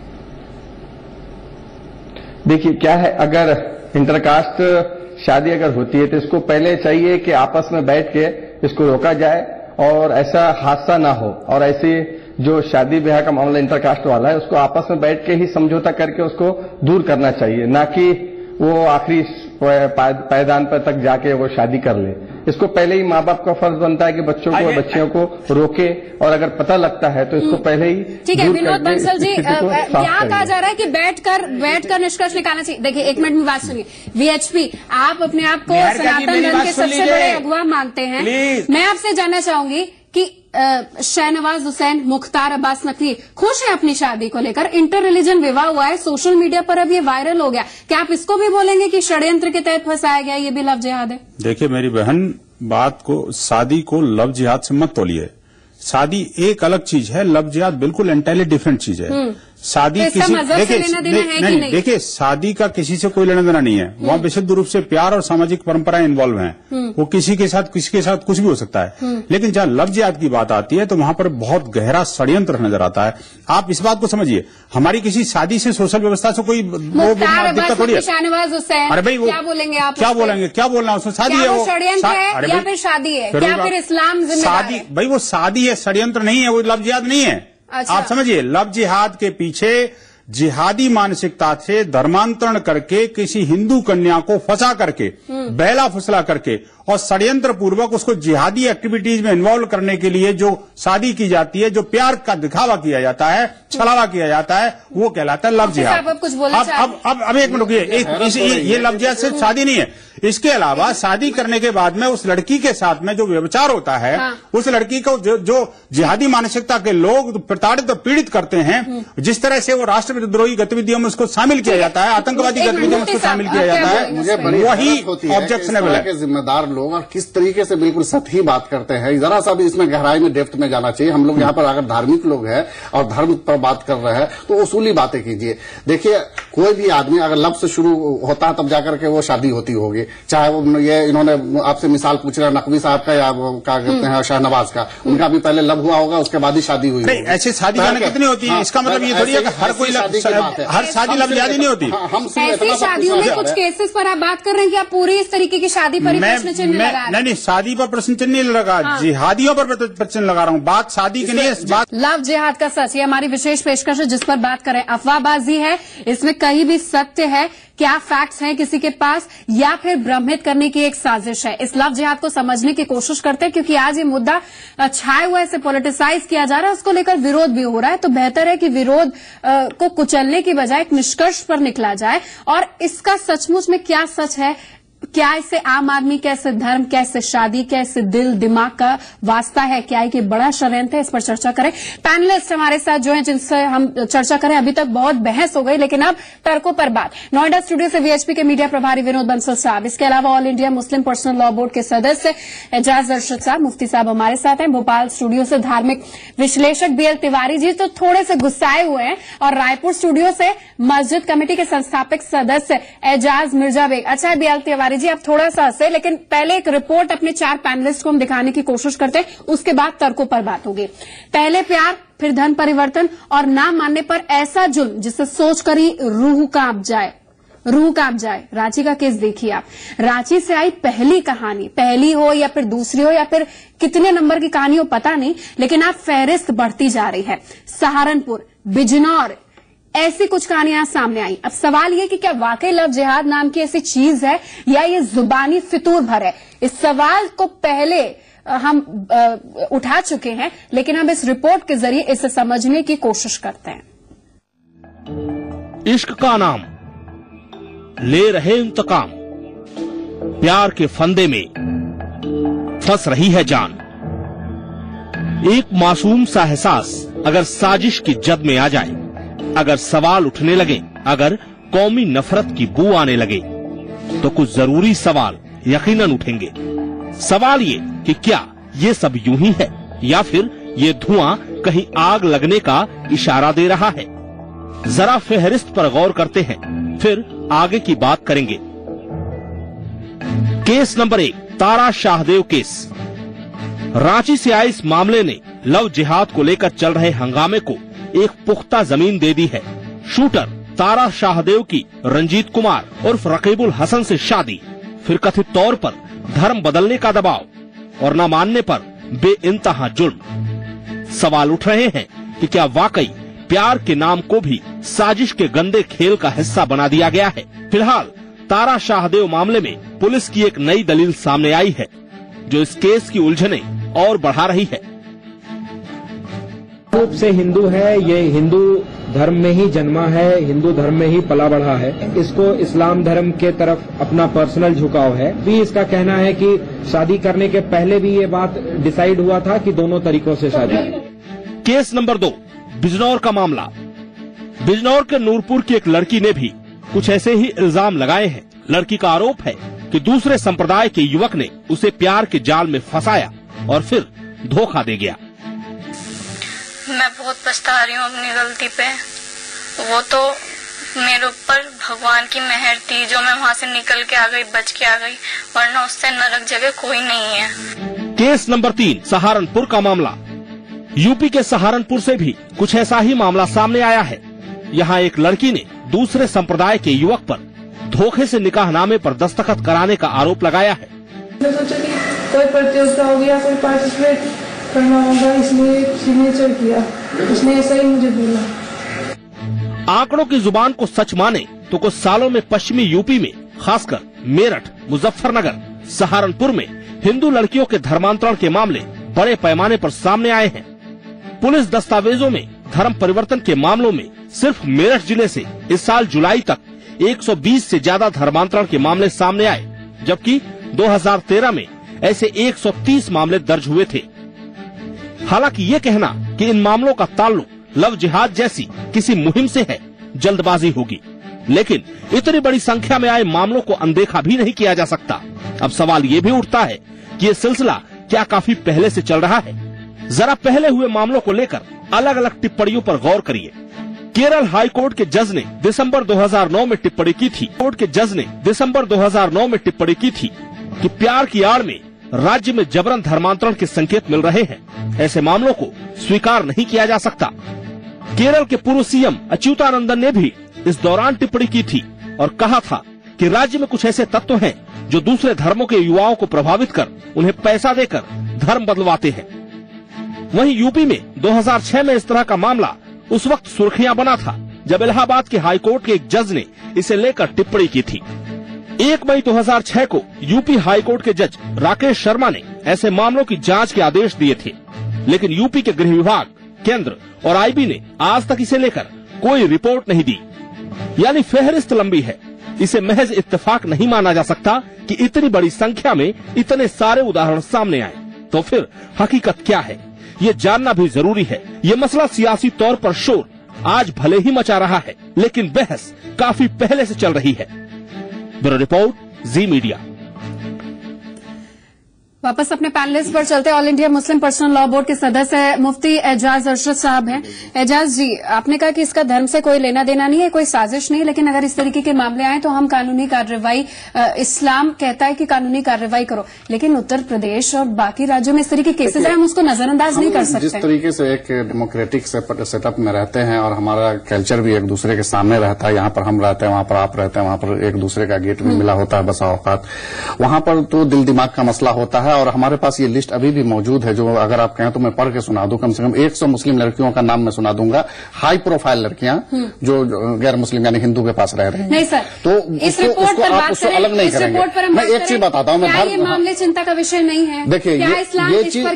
देखिए, क्या है, अगर इंटरकास्ट शादी अगर होती है तो इसको पहले चाहिए कि आपस में बैठ के इसको रोका जाए और ऐसा हादसा ना हो और ऐसी जो शादी ब्याह का मामला इंटरकास्ट वाला है उसको आपस में बैठ के ही समझौता करके उसको दूर करना चाहिए, ना कि वो आखिरी पायदान पर तक जाके वो शादी कर ले। इसको पहले ही माँ बाप का फर्ज बनता है कि बच्चों को बच्चियों को रोके, और अगर पता लगता है तो इसको पहले ही। ठीक है विनोद बंसल जी, यहाँ कहा जा रहा है कि बैठकर निष्कर्ष निकालना चाहिए। देखिए एक मिनट में बात सुनिए। वीएचपी, आप अपने आप को सनातन धर्म के सबसे बड़े अगुवा मानते हैं, मैं आपसे जानना चाहूंगी कि शहनवाज हुसैन, मुख्तार अब्बास नकवी खुश है अपनी शादी को लेकर, इंटर रिलीजन विवाह हुआ है, सोशल मीडिया पर अब ये वायरल हो गया, क्या आप इसको भी बोलेंगे कि षड्यंत्र के तहत फंसाया गया, ये भी लव जिहाद है? देखिए मेरी बहन, बात को शादी को लव जिहाद से मत तोलिए। शादी एक अलग चीज है, लव जिहाद बिल्कुल एंटायरली डिफरेंट चीज है। शादी तो किसी नहीं, देखिए शादी का किसी से कोई लेना देना नहीं है, वहाँ विशुद्ध रूप से प्यार और सामाजिक परंपराएं इन्वॉल्व हैं। वो किसी के साथ कुछ भी हो सकता है। लेकिन जहाँ लव जिहाद की बात आती है तो वहाँ पर बहुत गहरा षड्यंत्र नजर आता है। आप इस बात को समझिए, हमारी किसी शादी से सोशल व्यवस्था से कोई दिक्कत थोड़ी है। शहनवाज हुसैन, अरे भाई क्या बोलेंगे आप? क्या बोलेंगे, क्या बोलना उसमें? शादी है वो, षड्यंत्र है या फिर शादी है, क्या फिर इस्लाम जिम्मेदार है? भाई वो शादी है, षड्यंत्र नहीं है, वो लव जिहाद नहीं है। अच्छा। आप समझिए, लव जिहाद के पीछे जिहादी मानसिकता से धर्मांतरण करके किसी हिंदू कन्या को फंसा करके, बहला फुसला करके और षड्यंत्र पूर्वक उसको जिहादी एक्टिविटीज में इन्वॉल्व करने के लिए जो शादी की जाती है, जो प्यार का दिखावा किया जाता है, छलावा किया जाता है, वो कहलाता है लव जिहाद। अब एक मिनट रुकिए, ये लव जिहाद सिर्फ शादी नहीं है। इसके अलावा शादी करने के बाद में उस लड़की के साथ में जो व्यभिचार होता है, उस लड़की को जो जिहादी मानसिकता के लोग प्रताड़ित और पीड़ित करते हैं, जिस तरह से वो राष्ट्रविद्रोही गतिविधियों में उसको शामिल किया जाता है, आतंकवादी गतिविधियों में उसको शामिल किया जाता है, वही ऑब्जेक्शनेबल है। जिम्मेदार लोग और किस तरीके से बिल्कुल सतही बात करते हैं, जरा सा भी इसमें गहराई में डेप्थ में जाना चाहिए। हम लोग यहाँ पर अगर धार्मिक लोग हैं और धर्म पर बात कर रहे हैं तो उसूली बातें कीजिए। देखिए कोई भी आदमी अगर लव से शुरू होता है तब जाकर के वो शादी होती होगी, चाहे वो ये इन्होंने आपसे मिसाल पूछ रहे हैं नकवी साहब का या क्या कहते हैं शहनवाज का, उनका भी पहले लव हुआ होगा, उसके बाद ही शादी हुई। नहीं, ऐसे शादी कितनी होती है? इसका मतलब ये थोड़ी है कि हर कोई हर शादी लव जिहादी नहीं होती। ऐसी शादियों में कुछ केसेस पर आप बात कर रहे हैं कि आप पूरी इस तरीके की शादी पर प्रश्न चिन्ह लगा रहे हैं? नहीं, शादी पर प्रश्न चिन्ह नहीं लगा, जिहादियों पर प्रश्न चिन्ह लगा रहा हूँ। बात शादी की नहीं है, बात लव जिहाद का सच। ये हमारी विशेष पेशकश है जिस पर बात करें। अफवाहबाजी है, इसमें कहीं भी सत्य है, क्या फैक्ट्स हैं किसी के पास, या फिर भ्रमित करने की एक साजिश है? इस लव जिहाद को समझने की कोशिश करते हैं, क्योंकि आज ये मुद्दा छाया हुआ है, इसे पॉलिटिसाइज किया जा रहा है, उसको लेकर विरोध भी हो रहा है। तो बेहतर है कि विरोध को कुचलने की बजाय एक निष्कर्ष पर निकला जाए, और इसका सचमुच में क्या सच है, क्या इससे आम आदमी, कैसे धर्म, कैसे शादी, कैसे दिल दिमाग का वास्ता है, क्या एक बड़ा षड्यंत्र है, इस पर चर्चा करें। पैनलिस्ट हमारे साथ जो हैं जिनसे हम चर्चा करें, अभी तक बहुत बहस हो गई लेकिन अब तर्कों पर बात। नोएडा स्टूडियो से वीएचपी के मीडिया प्रभारी विनोद बंसल साहब, इसके अलावा all India Muslim personal law board के सदस्य एजाज अरशद साहब, मुफ्ती साहब हमारे साथ हैं। भोपाल स्टूडियो से धार्मिक विश्लेषक बीएल तिवारी जी तो थोड़े से गुस्साए हुए हैं, और रायपुर स्टूडियो से मस्जिद कमेटी के संस्थापक सदस्य एजाज मिर्जा बेग। अच्छा बीएल तिवारी जी, आप थोड़ा सा हंसे, लेकिन पहले एक रिपोर्ट अपने 4 पैनलिस्ट को हम दिखाने की कोशिश करते हैं, उसके बाद तर्कों पर बात होगी। पहले प्यार, फिर धन परिवर्तन, और ना मानने पर ऐसा जुल्म जिससे सोचकर ही रूह कांप जाए। रांची का केस देखिए आप। रांची से आई पहली कहानी, पहली हो या फिर दूसरी हो या फिर कितने नंबर की कहानी हो पता नहीं, लेकिन आप फहरिस्त बढ़ती जा रही है। सहारनपुर, बिजनौर, ऐसी कुछ कहानियां सामने आई। अब सवाल ये कि क्या वाकई लव जिहाद नाम की ऐसी चीज है या ये जुबानी फितूर भर है? इस सवाल को पहले हम उठा चुके हैं, लेकिन अब इस रिपोर्ट के जरिए इसे समझने की कोशिश करते हैं। इश्क का नाम ले रहे इंतकाम, प्यार के फंदे में फंस रही है जान। एक मासूम सा एहसास अगर साजिश की जद में आ जाए, अगर सवाल उठने लगे, अगर कौमी नफरत की बू आने लगे, तो कुछ जरूरी सवाल यकीनन उठेंगे। सवाल ये कि क्या ये सब यूं ही है, या फिर ये धुआं कहीं आग लगने का इशारा दे रहा है? जरा फहरिस्त पर गौर करते हैं, फिर आगे की बात करेंगे। केस नंबर 1, तारा शाहदेव केस। रांची से आए इस मामले ने लव जिहाद को लेकर चल रहे हंगामे को एक पुख्ता जमीन दे दी है। शूटर तारा शाहदेव की रंजीत कुमार उर्फ रकीबुल हसन से शादी, फिर कथित तौर पर धर्म बदलने का दबाव और न मानने पर बेइंतहा जुल्म। सवाल उठ रहे हैं कि क्या वाकई प्यार के नाम को भी साजिश के गंदे खेल का हिस्सा बना दिया गया है। फिलहाल तारा शाहदेव मामले में पुलिस की एक नई दलील सामने आई है जो इस केस की उलझने और बढ़ा रही है। रूप से हिंदू है, ये हिंदू धर्म में ही जन्मा है, हिंदू धर्म में ही पला बढ़ा है। इसको इस्लाम धर्म के तरफ अपना पर्सनल झुकाव है। भी इसका कहना है कि शादी करने के पहले भी ये बात डिसाइड हुआ था कि दोनों तरीकों से शादी। केस नंबर 2, बिजनौर का मामला। बिजनौर के नूरपुर की एक लड़की ने भी कुछ ऐसे ही इल्जाम लगाए हैं। लड़की का आरोप है कि दूसरे संप्रदाय के युवक ने उसे प्यार के जाल में फंसाया और फिर धोखा दे गया। मैं बहुत पछता रही हूँ अपनी गलती पे। वो तो मेरे ऊपर भगवान की मेहर थी जो मैं वहाँ से निकल के आ गई, बच के आ गई, वरना उससे नरक जगह कोई नहीं है। केस नंबर 3, सहारनपुर का मामला। यूपी के सहारनपुर से भी कुछ ऐसा ही मामला सामने आया है। यहाँ एक लड़की ने दूसरे संप्रदाय के युवक पर धोखे से निकाहनामे पर दस्तखत कराने का आरोप लगाया है। मैंने सोचा कि कोई प्रतियोगिता होगी या कोई पार्टिसिपेट करना होगा, इसलिए सिग्नेचर किया। उसने ऐसा ही मुझे बोला। आंकड़ों की जुबान को सच माने तो कुछ सालों में पश्चिमी यूपी में, खासकर मेरठ, मुजफ्फरनगर, सहारनपुर में हिंदू लड़कियों के धर्मांतरण के मामले बड़े पैमाने पर सामने आए हैं। पुलिस दस्तावेजों में धर्म परिवर्तन के मामलों में सिर्फ मेरठ जिले से इस साल जुलाई तक 120 से ज्यादा धर्मांतरण के मामले सामने आए, जबकि 2013 में ऐसे 130 मामले दर्ज हुए थे। हालांकि ये कहना कि इन मामलों का ताल्लुक लव जिहाद जैसी किसी मुहिम से है, जल्दबाजी होगी। लेकिन इतनी बड़ी संख्या में आए मामलों को अनदेखा भी नहीं किया जा सकता। अब सवाल ये भी उठता है कि ये सिलसिला क्या काफी पहले से चल रहा है? जरा पहले हुए मामलों को लेकर अलग अलग टिप्पणियों पर गौर करिए। केरल हाई कोर्ट के जज ने दिसंबर 2009 में टिप्पणी की थी। कोर्ट के जज ने दिसंबर 2009 में टिप्पणी की थी कि प्यार की आड़ में राज्य में जबरन धर्मांतरण के संकेत मिल रहे हैं। ऐसे मामलों को स्वीकार नहीं किया जा सकता। केरल के पूर्व सीएम अच्युतानंदन ने भी इस दौरान टिप्पणी की थी और कहा था कि राज्य में कुछ ऐसे तत्व हैं जो दूसरे धर्मों के युवाओं को प्रभावित कर उन्हें पैसा देकर धर्म बदलवाते हैं। वहीं यूपी में 2006 में इस तरह का मामला उस वक्त सुर्खियां बना था जब इलाहाबाद के हाईकोर्ट के एक जज ने इसे लेकर टिप्पणी की थी। 1 मई 2006 को यूपी हाईकोर्ट के जज राकेश शर्मा ने ऐसे मामलों की जांच के आदेश दिए थे, लेकिन यूपी के गृह विभाग, केंद्र और आईबी ने आज तक इसे लेकर कोई रिपोर्ट नहीं दी। यानी फेहरिस्त लंबी है। इसे महज इत्तेफाक नहीं माना जा सकता कि इतनी बड़ी संख्या में इतने सारे उदाहरण सामने आए। तो फिर हकीकत क्या है, ये जानना भी जरूरी है। ये मसला सियासी तौर पर शोर आज भले ही मचा रहा है, लेकिन बहस काफी पहले से चल रही है। ब्यूरो रिपोर्ट, जी मीडिया। वापस अपने पैनलिस्ट पर चलते। All India Muslim personal law board के सदस्य मुफ्ती एजाज अरशद साहब हैं। एजाज जी, आपने कहा कि इसका धर्म से कोई लेना देना नहीं है, कोई साजिश नहीं, लेकिन अगर इस तरीके के मामले आए तो हम कानूनी कार्रवाई, इस्लाम कहता है कि कानूनी कार्रवाई करो, लेकिन उत्तर प्रदेश और बाकी राज्यों में इस तरीके के केसेज है, हम उसको नजरअंदाज नहीं कर सकते। जिस तरीके से एक डेमोक्रेटिक सेटअप में रहते हैं और हमारा कल्चर भी एक दूसरे के सामने रहता है, यहाँ पर हम रहते हैं, वहाँ पर आप रहते हैं, वहाँ पर एक दूसरे का गेट भी मिला होता है बसा औकात, वहाँ पर तो दिल दिमाग का मसला होता है। और हमारे पास ये लिस्ट अभी भी मौजूद है, जो अगर आप कहें तो मैं पढ़ के सुना दूं। कम से कम 100 मुस्लिम लड़कियों का नाम मैं सुना दूंगा, हाई प्रोफाइल लड़कियां जो गैर मुस्लिम यानी हिंदू के पास रह रही हैं। नहीं सर, तो इस रिपोर्ट पर बात करें, अलग नहीं करेंगे। मैं एक चीज बताता हूँ, ये मामले चिंता का विषय नहीं है। देखिए, ये चीज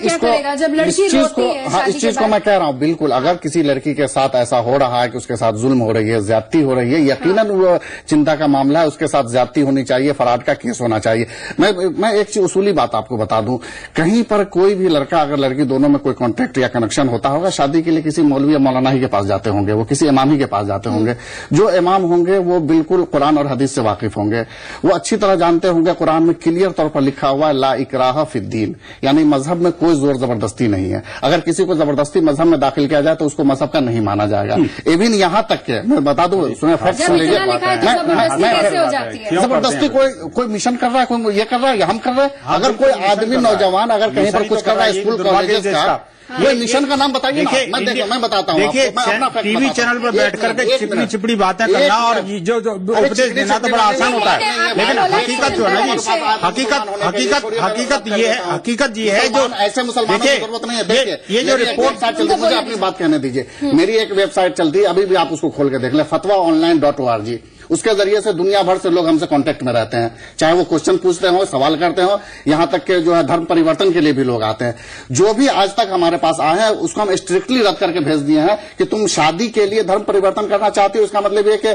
जब लड़की रोती है, हाँ, इस चीज को मैं कह रहा हूँ, बिल्कुल अगर किसी लड़की के साथ ऐसा हो रहा है कि उसके साथ जुल्म हो रही है, ज्यादती हो रही है, यकीनन वो चिंता का मामला है, उसके साथ ज्यादती होनी चाहिए, फराड का केस होना चाहिए। मैं एक चीज उसूली बात आपको बता दूं, कहीं पर कोई भी लड़का अगर लड़की दोनों में कोई कॉन्ट्रैक्ट या कनेक्शन होता होगा, शादी के लिए किसी मौलवी या मौलाना ही के पास जाते होंगे, वो किसी इमाम ही के पास जाते होंगे। जो इमाम होंगे वो बिल्कुल कुरान और हदीस से वाकिफ होंगे, वो अच्छी तरह जानते होंगे कुरान में क्लियर तौर पर लिखा हुआ है ला इकराहा फिद्दीन, यानी मजहब में कोई जोर जबरदस्ती नहीं है। अगर किसी को जबरदस्ती मजहब में दाखिल किया जाए तो उसको मजहब का नहीं माना जाएगा। इवन यहां तक के मैं बता दूं, सुने फैक्ट सुन लीजिए, जबरदस्ती कोई मिशन कर रहा है, कोई ये कर रहा है या हम कर रहे हैं। अगर कोई आदमी नौजवान अगर कहीं पर कुछ कर रहा है स्कूल कॉलेजेस का, ये मिशन का नाम बताइए ना। मैं बताता हूँ। देखिए, टीवी चैनल पर बैठ करके चिपड़ी चिपड़ी बातें करना और जो उपदेश देना तो बड़ा आसान होता है, लेकिन हकीकत जो है ना जी, हकीकत ये है जो ऐसे मुसलमानों की जरूरत नहीं है। देखिए, ये जो रिपोर्ट चलती, मुझे अपनी बात कहने दीजिए। मेरी एक वेबसाइट चलती है, अभी भी आप उसको खोल के देख लें, fatwaonline.org। उसके जरिए से दुनिया भर से लोग हमसे कांटेक्ट में रहते हैं, चाहे वो क्वेश्चन पूछते हो, सवाल करते हो, यहां तक के जो है धर्म परिवर्तन के लिए भी लोग आते हैं। जो भी आज तक हमारे पास आए हैं उसको हम स्ट्रिक्टली रद्द करके भेज दिए हैं कि तुम शादी के लिए धर्म परिवर्तन करना चाहती हो, इसका मतलब ये कि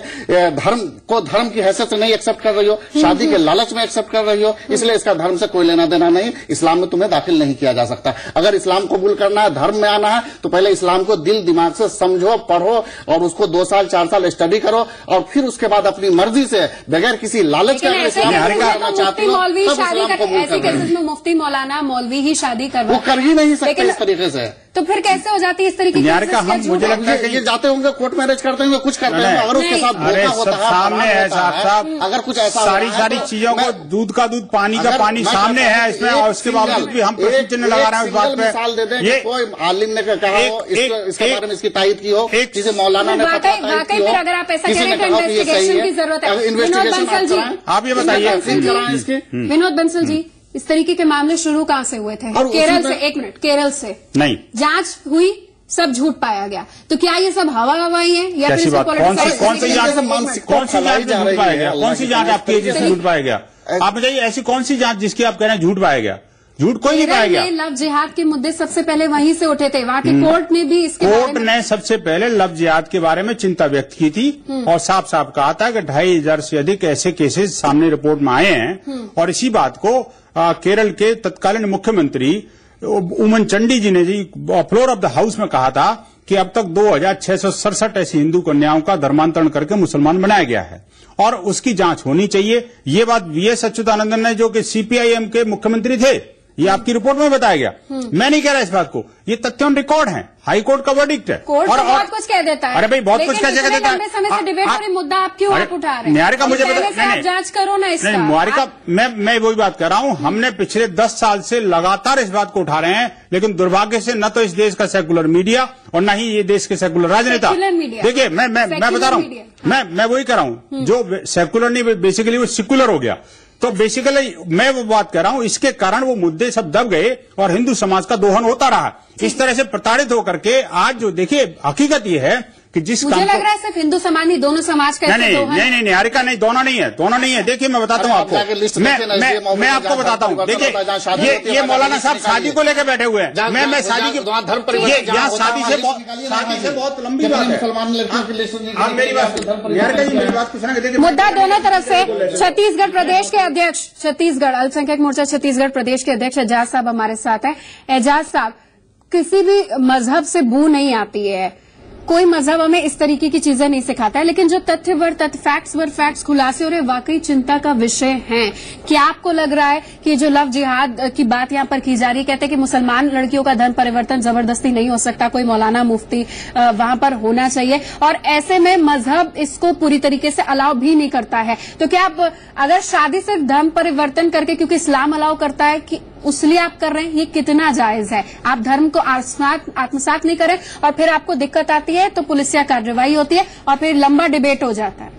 धर्म को धर्म की हैसियत से नहीं एक्सेप्ट कर रही हो, शादी के लालच में एक्सेप्ट कर रही हो, इसलिए इसका धर्म से कोई लेना देना नहीं, इस्लाम में तुम्हें दाखिल नहीं किया जा सकता। अगर इस्लाम कबूल करना है, धर्म में आना है, तो पहले इस्लाम को दिल दिमाग से समझो, पढ़ो और उसको 2 साल 4 साल स्टडी करो और फिर उसके बाद अपनी मर्जी से बगैर किसी लालच के मौलवी शादी कर, ऐसे केसेस में मुफ्ती मौलाना मौलवी ही शादी करवा, वो कर ही नहीं सकते इस तरीके से। तो फिर कैसे हो जाती है इस तरीके की? मुझे लगता है कि ये जाते होंगे कोर्ट मैरिज करते होंगे, कुछ करते हैं, अगर उसके साथ धोखा होता है, सामने है साहब, अगर कुछ ऐसा सारी चीजों को, दूध का दूध पानी का पानी सामने है इसमें, और उसके बावजूद भी हम प्रश्न चिन्ह लगा रहे हैं उस बात पे। मिसाल दे दें, कोई आलिम ने कहा हो, इसके बारे में इसकी तायद की हो, किसी मौलाना ने वाकई फिर अगर आप ऐसा कह रहे हैं तो इन्वेस्टिगेशन की जरूरत है। आप ये बताइए विनोद बंसल जी, इस तरीके के मामले शुरू कहाँ से हुए थे? केरल से। एक मिनट, केरल से नहीं जांच हुई, सब झूठ पाया गया, तो क्या ये सब हवाई है या फिर कौन सी जांच झूठ पाया गया? कौन सी जांच आपकी जिसमें झूठ पाया गया? आप बताइए, ऐसी कौन सी जांच जिसकी आप कह रहे हैं झूठ पाया गया? झूठ कोई नहीं पाया गया। लव जिहाद के मुद्दे सबसे पहले वहीं से उठे थे, वहां के कोर्ट ने भी इसके कोर्ट ने सबसे पहले लव जिहाद के बारे में चिंता व्यक्त की थी और साफ साफ कहा था कि 2500 से अधिक ऐसे केसेस सामने रिपोर्ट में आए हैं। और इसी बात को केरल के तत्कालीन मुख्यमंत्री उमन चंडी जी ने जी फ्लोर ऑफ द हाउस में कहा था कि अब तक 2667 ऐसी हिंदू कन्याओं का धर्मांतरण करके मुसलमान बनाया गया है और उसकी जांच होनी चाहिए। ये बात वीएस अच्युतानंदन ने, जो कि सीपीआईएम के मुख्यमंत्री थे, ये आपकी रिपोर्ट में बताया गया। मैं नहीं कह रहा इस बात को, ये तथ्य ऑन रिकॉर्ड है, हाई कोर्ट का वर्डिक्ट है। कोर्ट और बहुत कुछ कह देता है। अरे भाई, बहुत कुछ कैसे कह देता है? समय से डिबेट हो रही, मुद्दा आप क्यों आप उठा रहे हैं? निहारिका, मुझे जांच करो ना इसका। नहीं निहारिका, मैं वही बात कर रहा हूं, हमने पिछले 10 साल से लगातार इस बात को उठा रहे हैं, लेकिन दुर्भाग्य से न तो इस देश का सेकुलर मीडिया और न ही ये देश के सेकुलर राजनेता। देखिए, मैं बता रहा हूं, मैं वही कर रहा हूं, जो सेकुलर नहीं बेसिकली वो सेकुलर हो गया। तो बेसिकली मैं वो बात कर रहा हूं, इसके कारण वो मुद्दे सब दब गए और हिंदू समाज का दोहन होता रहा। इस तरह से प्रताड़ित होकर के आज जो देखिए, हकीकत ये है कि जिस मुझे लग रहा है सिर्फ हिंदू समाज नहीं, दोनों समाज का नहीं निहारिका, नहीं, दोनों नहीं है। देखिए, मैं बताता हूँ आपको, मैं आपको बताता हूँ। देखिए, ये मौलाना साहब शादी को लेकर बैठे हुए हैं। मैं शादी की, यहाँ शादी से बहुत लंबी बात है। आप मेरी बात सुनेंगे। मुद्दा दोनों तरफ से। छत्तीसगढ़ प्रदेश के अध्यक्ष, छत्तीसगढ़ अल्पसंख्यक मोर्चा छत्तीसगढ़ प्रदेश के अध्यक्ष एजाज साहब हमारे साथ हैं। एजाज साहब, किसी भी मजहब से बू नहीं आती है, कोई मजहब हमें इस तरीके की चीजें नहीं सिखाता है, लेकिन जो तथ्य वर तथ्य, फैक्ट्स वर फैक्ट्स खुलासे हो रहे, वाकई चिंता का विषय हैं। क्या आपको लग रहा है कि जो लव जिहाद की बात यहाँ पर की जा रही है, कहते हैं कि मुसलमान लड़कियों का धर्म परिवर्तन जबरदस्ती नहीं हो सकता, कोई मौलाना मुफ्ती वहां पर होना चाहिए, और ऐसे में मजहब इसको पूरी तरीके से अलाउ भी नहीं करता है, तो क्या आप अगर शादी सिर्फ धर्म परिवर्तन करके, क्योंकि इस्लाम अलाउ करता है कि उसलिए आप कर रहे हैं, ये कितना जायज है? आप धर्म को आत्मसात नहीं करें और फिर आपको दिक्कत आती है तो पुलिसिया कार्रवाई होती है और फिर लंबा डिबेट हो जाता है।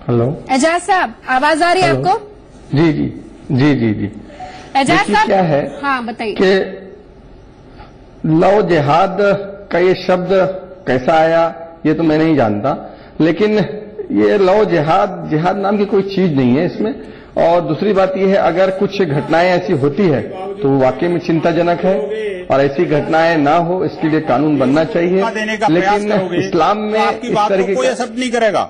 हेलो एजाज साहब, आवाज आ रही है आपको? जी जी जी जी जी। एजाज साहब, क्या है, हाँ बताइए कि लव जिहाद का ये शब्द कैसा आया ये तो मैं नहीं जानता, लेकिन ये लव जिहाद नाम की कोई चीज नहीं है इसमें। और दूसरी बात यह है, अगर कुछ घटनाएं ऐसी होती है तो वाकई में चिंताजनक है और ऐसी घटनाएं ना हो इसके लिए कानून बनना चाहिए, लेकिन इस्लाम में इस तरीके का शब्द नहीं करेगा।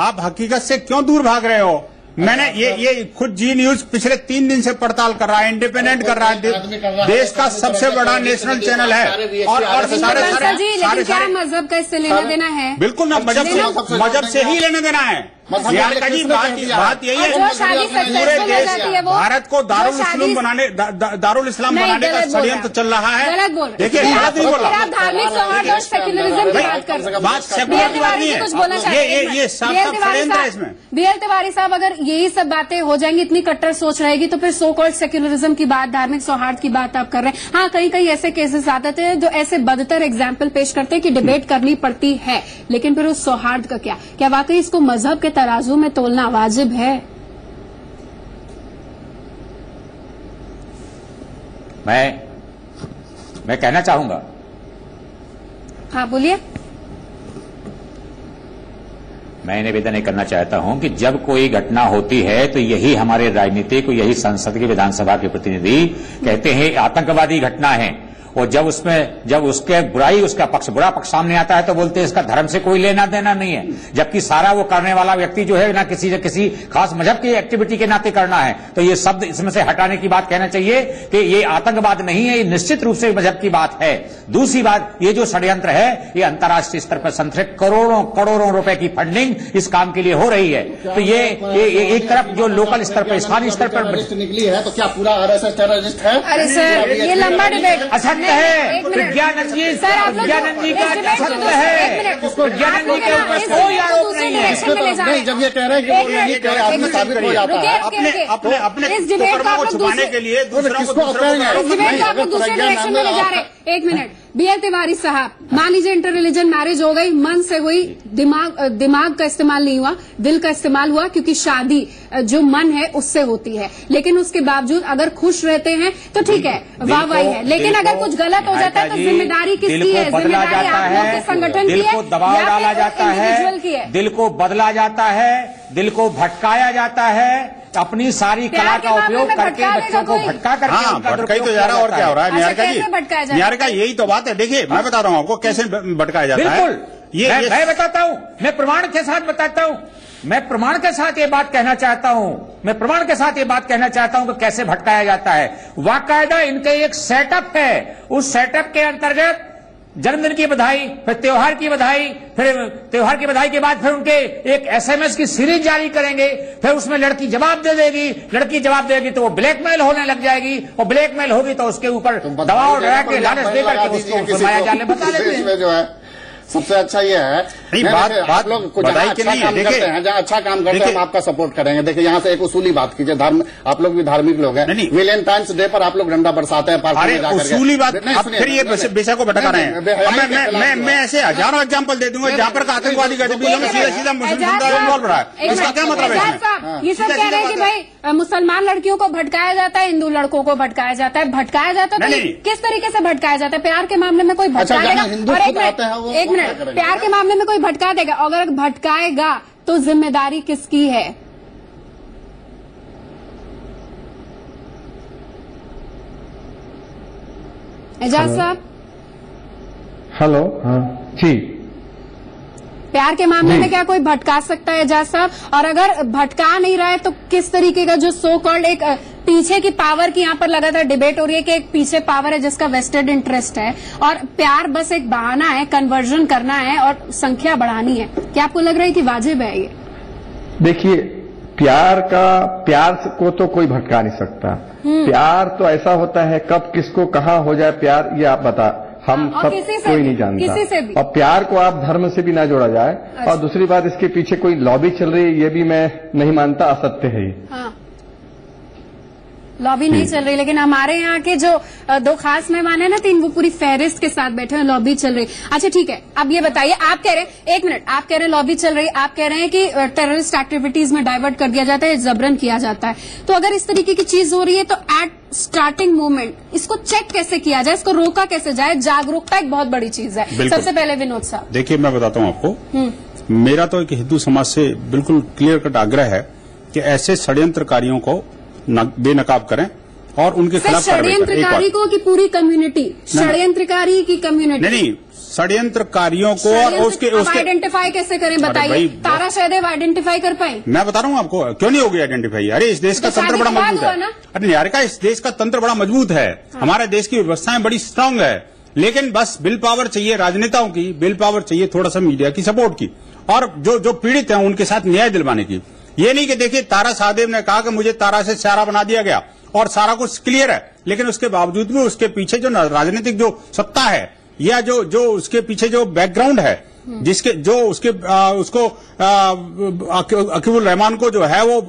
आप हकीकत से क्यों दूर भाग रहे हो? मैंने ये खुद जी न्यूज पिछले 3 दिन से पड़ताल कर रहा है, इंडिपेंडेंट कर रहा है, देश का सबसे बड़ा नेशनल चैनल है, और सारे क्या मजहब का इससे लेना देना है? बिल्कुल ना, मजहब से ही लेना देना है। निहारिका जी, बात यही है, पूरे देश भारत को दारुल इस्लाम बनाने का षड्यंत्र चल रहा है। देखिए, गलत नहीं बोल रहा, धार्मिक सौहार्द और सेक्युलरिज्म की बात कर रहे हैं। बात सेक्युलर की बात नहीं है, ये सब षड्यंत्र है इसमें। बीएल तिवारी साहब, अगर यही सब बातें हो जाएंगी, इतनी कट्टर सोच रहेगी, तो फिर सो कॉल्ड सेक्युलरिज्म की बात, धार्मिक सौहार्द की बात आप कर रहे हैं। हाँ, कहीं कहीं ऐसे केसेस आते थे जो ऐसे बदतर एग्जाम्पल पेश करते हैं कि डिबेट करनी पड़ती है, लेकिन फिर उस सौहार्द का क्या वाकई इसको मजहब के तराजू में तोलना वाजिब है? मैं कहना चाहूंगा। हाँ, बोलिए। मैं निवेदन करना चाहता हूं कि जब कोई घटना होती है तो यही हमारे राजनीतिक, यही संसद के, विधानसभा के प्रतिनिधि कहते हैं आतंकवादी घटना है, और जब उसके बुराई, उसका बुरा पक्ष सामने आता है तो बोलते हैं इसका धर्म से कोई लेना देना नहीं है, जबकि सारा वो करने वाला व्यक्ति जो है ना किसी खास मजहब की एक्टिविटी के नाते करना है। तो ये शब्द इसमें से हटाने की बात कहना चाहिए कि ये आतंकवाद नहीं है, ये निश्चित रूप से मजहब की बात है। दूसरी बात, ये जो षड्यंत्र है ये अंतर्राष्ट्रीय स्तर पर संतरित करोड़ों रुपए की फंडिंग इस काम के लिए हो रही है। तो ये एक तरफ जो लोकल स्तर पर, स्थानीय स्तर पर निकली है, तो क्या पूरा आरएसएस टेररिस्ट है? अरे सर, ये लंबा डिबेट है। विज्ञानंद जी का सत्य है, विज्ञानंद जी के ऊपर कोई आरोप नहीं है। जब ये कह रहे हैं कि ये कह रहे हैं साबित हो जाता है अपने कुकर्मों को छुपाने के लिए दूसरों को दूसरे डायरेक्शन में ले जा रहे हैं। एक मिनट, बीएल तिवारी साहब, मान लीजिए इंटर रिलीजन मैरिज हो गई, मन से हुई, दिमाग का इस्तेमाल नहीं हुआ, दिल का इस्तेमाल हुआ, क्योंकि शादी जो मन है उससे होती है, लेकिन उसके बावजूद अगर खुश रहते हैं तो ठीक है, वाह वाह है। लेकिन अगर कुछ गलत हो जाता है तो जिम्मेदारी किसकी है? जिम्मेदारी आप लोग के संगठन की है, दिल को दबाव डाला जाता है, दिल को बदला जाता है, दिल को भटकाया जाता है, अपनी सारी कला का उपयोग करके बच्चों को भटका करके। हाँ, भटकाई तो जा रहा है, और क्या हो रहा है निहारिका जी? निहारिका, यही तो बात है। देखिए, मैं बता रहा हूँ आपको कैसे भटकाया जाता है। बिल्कुल, मैं बताता हूँ, मैं प्रमाण के साथ बताता हूँ, मैं प्रमाण के साथ ये बात कहना चाहता हूँ, मैं प्रमाण के साथ ये बात कहना चाहता हूँ कि कैसे भटकाया जाता है। वाकायदा इनके एक सेटअप है, उस सेटअप के अंतर्गत जन्मदिन की बधाई, फिर त्योहार की बधाई, फिर त्योहार की बधाई के बाद फिर उनके एक एसएमएस की सीरीज जारी करेंगे, फिर उसमें लड़की जवाब दे देगी, लड़की जवाब देगी तो वो ब्लैकमेल होने लग जाएगी, और ब्लैकमेल होगी तो उसके ऊपर दबाव डरा के लालच देकर के उसको माया जाल में बता लेते हैं। जो है सबसे अच्छा ये है, नहीं बात लोग कुछ अच्छा काम करते हैं, जहाँ अच्छा काम करते हैं हम आपका सपोर्ट करेंगे। देखिए, यहाँ से एक उसूली बात कीजिए, धर्म, आप लोग भी धार्मिक लोग हैं, वैलेंटाइंस डे पर आप लोग डंडा बरसाते हैं, अरे उसूली बात, आप फिर ये विषय को भटका रहे हैं। मैं ऐसे हजारों एग्जाम्पल दे दूंगा जहाँ पर आतंकवादी गतिविधियों में सीधा मुस्लिम समुदाय इन्वॉल्व रहा है। इसका क्या मतलब है? ये सब कह रहे हैं कि भाई मुसलमान लड़कियों को भटकाया जाता है, हिंदू लड़कों को भटकाया जाता है। भटकाया जाता है तो किस तरीके से भटकाया जाता है? प्यार के मामले में कोई भटकाएगा? एक मिनट, प्यार के मामले में कोई भटका देगा, अगर भटकाएगा तो जिम्मेदारी किसकी है? एजाज साहब, हेलो। हाँ जी, प्यार के मामले में क्या कोई भटका सकता है एजाज साहब? और अगर भटका नहीं रहा है तो किस तरीके का जो सो कॉल्ड एक पीछे की पावर की यहाँ पर लगातार डिबेट हो रही है कि एक पीछे पावर है जिसका वेस्टेड इंटरेस्ट है, और प्यार बस एक बहाना है, कन्वर्जन करना है और संख्या बढ़ानी है। क्या आपको लग रहा है कि वाजिब है ये? देखिए, प्यार को तो कोई भटका नहीं सकता। प्यार तो ऐसा होता है, कब किसको कहाँ हो जाए प्यार, ये आप बता, हम सब कोई नहीं जानता। और प्यार को आप धर्म से भी ना जोड़ा जाए। और दूसरी बात, इसके पीछे कोई लॉबी चल रही है, ये भी मैं नहीं मानता, असत्य है ये। लॉबी नहीं चल रही, लेकिन हमारे यहाँ के जो दो खास मेहमान है ना, 3, वो पूरी फहरिस्त के साथ बैठे हैं, लॉबी चल रही। अच्छा ठीक है, अब ये बताइए, आप कह रहे हैं, एक मिनट, आप कह रहे हैं लॉबी चल रही, आप कह रहे हैं कि टेररिस्ट एक्टिविटीज में डाइवर्ट कर दिया जाता है, जबरन किया जाता है। तो अगर इस तरीके की चीज हो रही है तो एट स्टार्टिंग मोमेंट इसको चेक कैसे किया जाए, इसको रोका कैसे जाए? जागरूकता एक बहुत बड़ी चीज है। सबसे पहले विनोद साहब, देखिए मैं बताता हूँ आपको, मेरा तो एक हिंदू समाज से बिल्कुल क्लियर कट आग्रह है कि ऐसे षड्यंत्रकारियों को बेनकाब करें और उनके खिलाफ षड्यंत्रकारी को कि पूरी कम्युनिटी, षड्यंत्रकारी की कम्युनिटी? नहीं, षड्यंत्रकारियों को और उसके आइडेंटिफाई कैसे करें बताइए? तारा शाहदेव आइडेंटिफाई कर पाए? मैं बता रहा हूँ आपको, क्यों नहीं होगी आइडेंटिफाई? अरे इस देश का तंत्र बड़ा मजबूत है। अरे निहारिका, इस देश का तंत्र बड़ा मजबूत है, हमारे देश की व्यवस्थाएं बड़ी स्ट्रांग है, लेकिन बस बिल पावर चाहिए राजनेताओं की, बिल पावर चाहिए थोड़ा सा मीडिया की सपोर्ट की, और जो पीड़ित हैं उनके साथ न्याय दिलवाने की। ये नहीं कि देखिए तारा शाहदेव ने कहा कि मुझे तारा से सारा बना दिया गया और सारा कुछ क्लियर है, लेकिन उसके बावजूद भी उसके पीछे जो राजनीतिक जो सत्ता है या जो उसके पीछे जो बैकग्राउंड है, जिसके जो उसको अकीबुल रहमान को जो है वो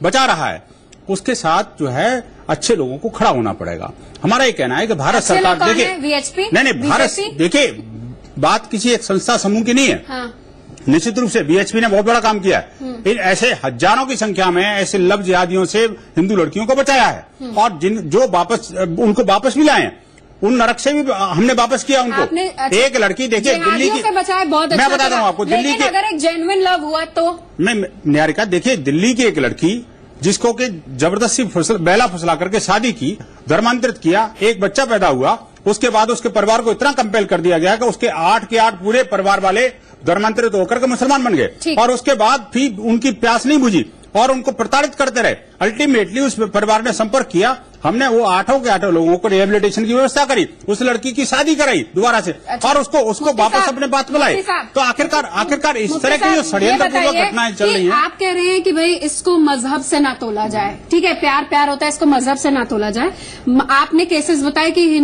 बचा रहा है, उसके साथ जो है अच्छे लोगों को खड़ा होना पड़ेगा। हमारा ये कहना है कि भारत सरकार देखिए नहीं भारत देखिए बात किसी एक संस्था समूह की नहीं है। हाँ। निश्चित रूप से बीएचपी ने बहुत बड़ा काम किया है। इन ऐसे हजारों की संख्या में ऐसे लव जिहादियों से हिंदू लड़कियों को बचाया है और जो उनको वापस भी लाए, उन नरक से भी हमने वापस किया उनको। एक लड़की देखिए दिल्ली की बचाए, बहुत अच्छा, मैं बताता हूँ आपको, दिल्ली की अगर एक जेन्युइन लव हुआ तो नहीं निहारिका, देखिए दिल्ली की एक लड़की जिसको कि जबरदस्ती बेला फुसला करके शादी की, धर्मांतरित किया, एक बच्चा पैदा हुआ, उसके बाद उसके परिवार को इतना कंपेल कर दिया गया कि उसके 8 के 8 पूरे परिवार वाले धर्मांतरित होकर के मुसलमान बन गए और उसके बाद फिर उनकी प्यास नहीं बुझी और उनको प्रताड़ित करते रहे। अल्टीमेटली उस परिवार ने संपर्क किया, हमने वो 8 के 8 लोगों को रिहेबिलिटेशन की व्यवस्था करी, उस लड़की की शादी कराई दोबारा से और उसको वापस अपने बात बुलाए। तो आखिरकार इस तरह की जो षड्यंत्रपूर्वक घटनाएं चल रही हैं। आप कह रहे हैं कि भाई इसको मजहब से ना तोला जाए, ठीक है, प्यार होता है, इसको मजहब से ना तोला जाए। आपने केसेस बताए कि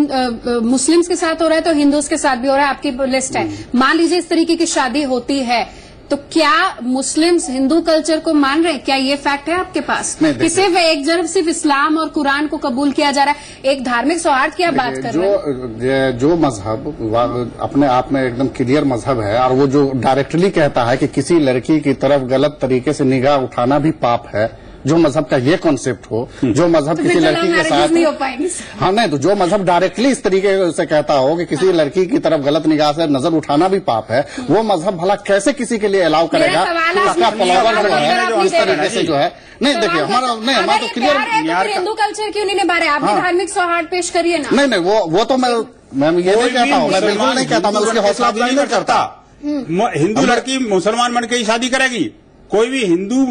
मुस्लिम्स के साथ हो रहा है तो हिंदूज के साथ भी हो रहा है, आपकी लिस्ट है। मान लीजिए इस तरीके की शादी होती है तो क्या मुस्लिम्स हिंदू कल्चर को मान रहे हैं? क्या ये फैक्ट है आपके पास कि सिर्फ इस्लाम और कुरान को कबूल किया जा रहा है? एक धार्मिक सौहार्द की आप बात कर रहे हैं। जो मजहब अपने आप में एकदम क्लियर मजहब है और वो जो डायरेक्टली कहता है कि किसी लड़की की तरफ गलत तरीके से निगाह उठाना भी पाप है, जो मजहब का ये कॉन्सेप्ट हो, जो मजहब तो किसी लड़की के साथ नहीं हो पाएंगे। हाँ नहीं, तो जो मजहब डायरेक्टली इस तरीके से कहता हो कि किसी लड़की की तरफ गलत निगाह से नजर उठाना भी पाप है, वो मजहब भला कैसे किसी के लिए अलाउ करेगा? उसका फॉलोवर जो है इस तरीके से जो है नहीं, देखिए हमारा तो क्लियर हिंदू कल्चर क्यों नहीं निभा रहे? आपने धार्मिक सौहार्द पेश करिए ना। नहीं वो तो मैं ये नहीं कहता हूँ, मैं बिल्कुल नहीं कहता, मैं उसकी हौसला अफजाई नहीं करता। हिंदू लड़की मुसलमान बन के ही शादी करेगी, कोई भी हिंदू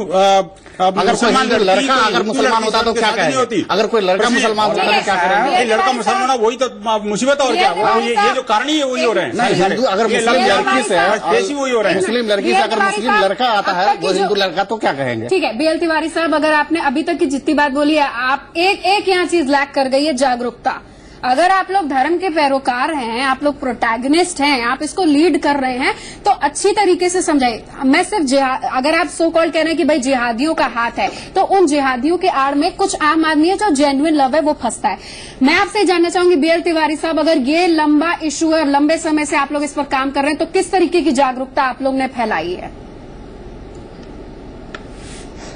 अगर लड़का अगर मुसलमान होता तो क्या कहेंगे? अगर कोई लड़का मुसलमान होता तो क्या करेंगे? लड़का मुसलमान वही तो मुसीबत और क्या? ये जो कारण ही वही हो रहे हैं। हिंदू अगर मुस्लिम लड़की से वही हो रहे हैं। मुस्लिम लड़की से अगर मुस्लिम लड़का आता है वो हिंदू लड़का तो क्या कहेंगे? ठीक है, बीएल तिवारी साहब, अगर आपने अभी तक की जितनी बात बोली है, आप एक यहाँ चीज लैक कर गई है, जागरूकता। अगर आप लोग धर्म के पैरोकार हैं, आप लोग प्रोटैगनिस्ट हैं, आप इसको लीड कर रहे हैं, तो अच्छी तरीके से समझाइए। मैं सिर्फ अगर आप सो कॉल्ड कह रहे हैं कि भाई जिहादियों का हाथ है, तो उन जिहादियों के आड़ में कुछ आम आदमी है जो जेन्युइन लव है वो फंसता है। मैं आपसे जानना चाहूंगी बीएल तिवारी साहब, अगर ये लंबा इशू है और लंबे समय से आप लोग इस पर काम कर रहे हैं, तो किस तरीके की जागरूकता आप लोग ने फैलाई है?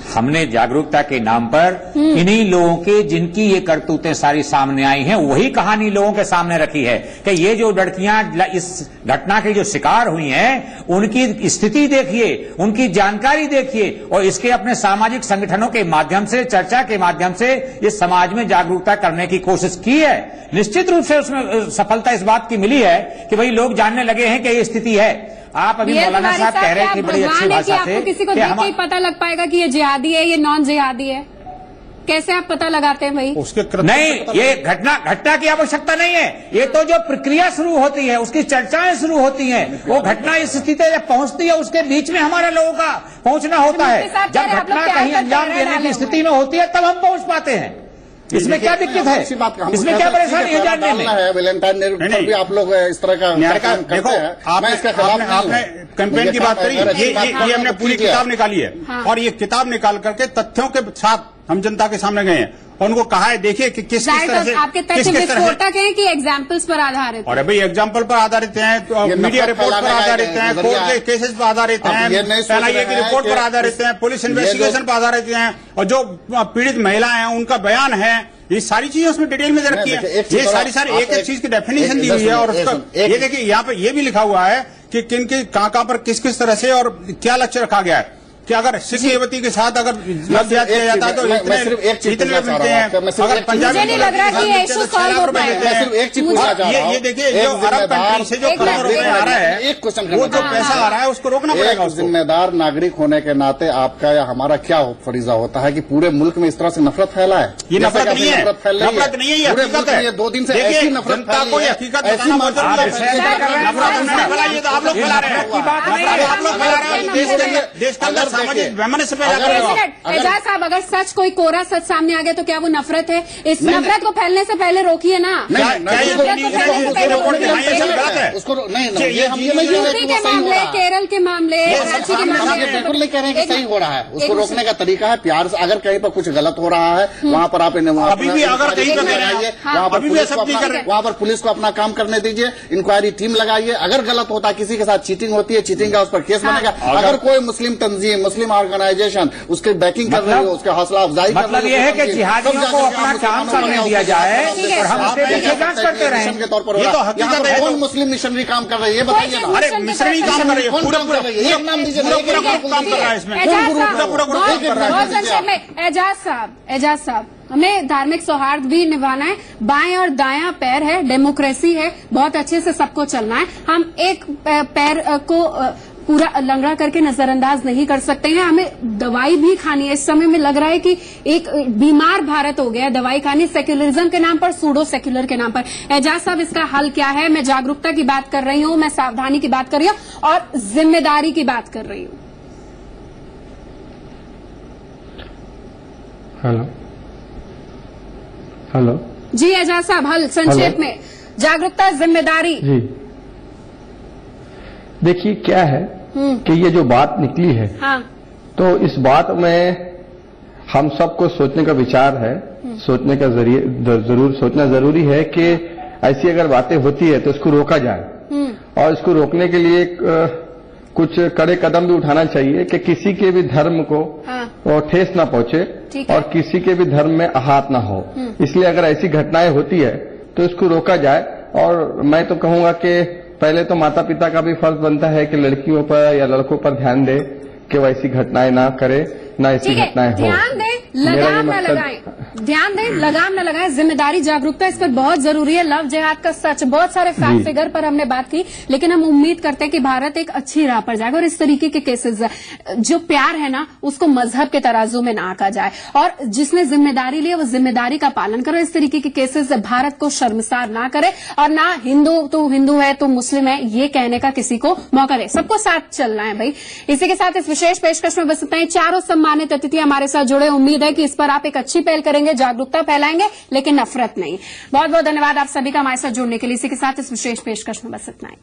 हमने जागरूकता के नाम पर इन्हीं लोगों के जिनकी ये करतूतें सारी सामने आई हैं, वही कहानी लोगों के सामने रखी है कि ये जो लड़कियां इस घटना के जो शिकार हुई हैं, उनकी स्थिति देखिए, उनकी जानकारी देखिए और इसके अपने सामाजिक संगठनों के माध्यम से, चर्चा के माध्यम से इस समाज में जागरूकता करने की कोशिश की है। निश्चित रूप से उसमें सफलता इस बात की मिली है कि भाई लोग जानने लगे हैं कि ये स्थिति है। आप अभी मौलाना साहब कह रहे थे बड़ी अच्छी भाषा से, किसी को देख के ही पता लग पाएगा कि ये जिहादी है, ये नॉन जिहादी है? कैसे आप पता लगाते हैं भाई? उसके नहीं, ये घटना की आवश्यकता नहीं है। ये तो जो प्रक्रिया शुरू होती है, उसकी चर्चाएं शुरू होती हैं, वो घटना इस स्थिति जब पहुंचती है, उसके बीच में हमारा लोगों का पहुंचना होता है। जब घटना कहीं अंजाम देने की स्थिति में होती है, तब हम पहुंच पाते हैं। इसमें क्या दिक्कत है? इसमें क्या परेशानी है जानने में? वैलेंटाइन डे पर भी आप लोग इस तरह का देखो, आपने कैंपेन की बात करी, ये हमने पूरी किताब निकाली है और ये किताब निकाल करके तथ्यों के साथ हम जनता के सामने गए हैं और उनको कहा है देखिए कि किस तरह से आपके तथ्य विस्फोटक हैं कि एग्जाम्पल्स पर आधारित? और भाई एग्जाम्पल पर आधारित हैं, तो मीडिया रिपोर्ट पर आधारित हैं, कोर्ट के केसेस पर आधारित हैं, एनआईए की रिपोर्ट पर आधारित हैं, पुलिस इन्वेस्टिगेशन पर आधारित हैं और जो पीड़ित महिला हैं उनका बयान है, ये सारी चीजें उसमें डिटेल में रखी है। ये सारी एक चीज की डेफिनेशन दी हुई है और उसका ये देखिए यहाँ पे ये भी लिखा हुआ है कि किन के कहाँ पर किस तरह से और क्या लक्ष्य रखा गया है। कि अगर सिख युवती के साथ अगर लव जिहाद किया जाता है तो इतने मिलते हैं, अगर पंजाबी मुझे नहीं लग रहा कि ये इशू सॉल्व हो पाएगा। ये देखिए जो अरब कंट्री से जो करोड़ों रुपए आ रहा है, वो जो पैसा आ रहा है उसको रोकना पड़ेगा। जिम्मेदार नागरिक होने के नाते आपका या हमारा क्या फरीजा होता है कि पूरे मुल्क में इस तरह से नफरत फैला है? ये नफरत नहीं है, नफरत नहीं है, ये हकीकत है। 2 दिन से ऐसी नफरत जनता को हकीकत बताना बहुत जरूरी है। नफरत उन्होंने फैलाई है तो आप लोग फैला रहे हैं, आप लोग फैला रहे हैं। देश के अंदर सामाजिक वैमनस्य पैदा कर रहे हो। एजाज साहब, अगर सच कोई कोरा सच सामने आ गया तो क्या वो नफरत है? इस नफरत को फैलने से पहले रोकिए ना। उसको नहीं, यूपी के मामले, केरल के मामले, राज्य के मामले, बिल्कुल नहीं कह रहे हैं कि सही हो रहा है। उसको रोकने का तरीका है प्यार से। अगर कहीं पर कुछ गलत हो रहा है वहाँ पर आप अभी भी अगर कहीं पर लगाइए, वहाँ पर पुलिस को अपना काम करने दीजिए, इंक्वायरी टीम लगाइए। अगर गलत होता है, किसी के साथ चीटिंग होती है, चीटिंग का उस पर केस बनेगा। अगर कोई मुस्लिम तंजीम, मुस्लिम ऑर्गेनाइजेशन उसके बैकिंग कर रही हो, उसके हौसला अफजाई कर रही हो, मतलब ये है कि जिहादियों को अपना काम करने दिया जाए और हम उसके पीछे जांच करते रहें। के तौर पर यहाँ पर कौन मुस्लिम मिशनरी काम कर रही है बताइए ना। अरे मिशनरी काम कर रही है, पूरा नाम दीजिए, पूरा काम कर रहा है इसमें। एजाज साहब, हमें धार्मिक सौहार्द भी निभाना है। बाएं और दायां पैर है, डेमोक्रेसी है, बहुत अच्छे से सबको चलना है। हम एक पैर को पूरा लंगड़ा करके नजरअंदाज नहीं कर सकते हैं। हमें दवाई भी खानी है। इस समय में लग रहा है कि एक बीमार भारत हो गया है, दवाई खानी सेक्युलरिज्म के नाम पर, सूडो सेक्युलर के नाम पर। एजाज साहब, इसका हल क्या है? मैं जागरूकता की बात कर रही हूँ, मैं सावधानी की बात कर रही हूँ और जिम्मेदारी की बात कर रही हूँ। हेलो जी एजाज साहब, हल संक्षेप में, जागरूकता, जिम्मेदारी। जी देखिए क्या है कि ये जो बात निकली है, हाँ, तो इस बात में हम सबको सोचने का विचार है, सोचने का जरूर सोचना जरूरी है कि ऐसी अगर बातें होती है तो इसको रोका जाए और इसको रोकने के लिए कुछ कड़े कदम भी उठाना चाहिए कि किसी के भी धर्म को ठेस ना पहुंचे और किसी के भी धर्म में आहत ना हो। इसलिए अगर ऐसी घटनाएं होती है तो इसको रोका जाए। और मैं तो कहूंगा कि पहले तो माता पिता का भी फर्ज बनता है कि लड़कियों पर या लड़कों पर ध्यान दे कि वो ऐसी घटनाएं ना करे, ना ऐसी घटनाएं हो। ध्यान दें, लगाम न लगाएं, ध्यान दें, लगाम न लगाएं। जिम्मेदारी, जागरूकता इस पर बहुत जरूरी है। लव जिहाद का सच, बहुत सारे फैक्ट फिगर पर हमने बात की, लेकिन हम उम्मीद करते हैं कि भारत एक अच्छी राह पर जाएगा और इस तरीके के केसेस, जो प्यार है ना, उसको मजहब के तराजू में ना आंका जाए और जिसने जिम्मेदारी ली वो जिम्मेदारी का पालन करो। इस तरीके के केसेस भारत को शर्मसार ना करे और ना हिंदू तो हिंदू है तो मुस्लिम है ये कहने का किसी को मौका दे। सबको साथ चलना है भाई। इसी के साथ इस विशेष पेशकश में बस इतना ही। चारों सम्मानित अतिथि हमारे साथ जुड़े। उम्मीद है कि इस पर आप एक अच्छी पहल करेंगे, जागरूकता फैलाएंगे, लेकिन नफरत नहीं। बहुत बहुत धन्यवाद आप सभी का हमारे साथ जुड़ने के लिए। इसी के साथ इस विशेष पेशकश में बस इतना ही।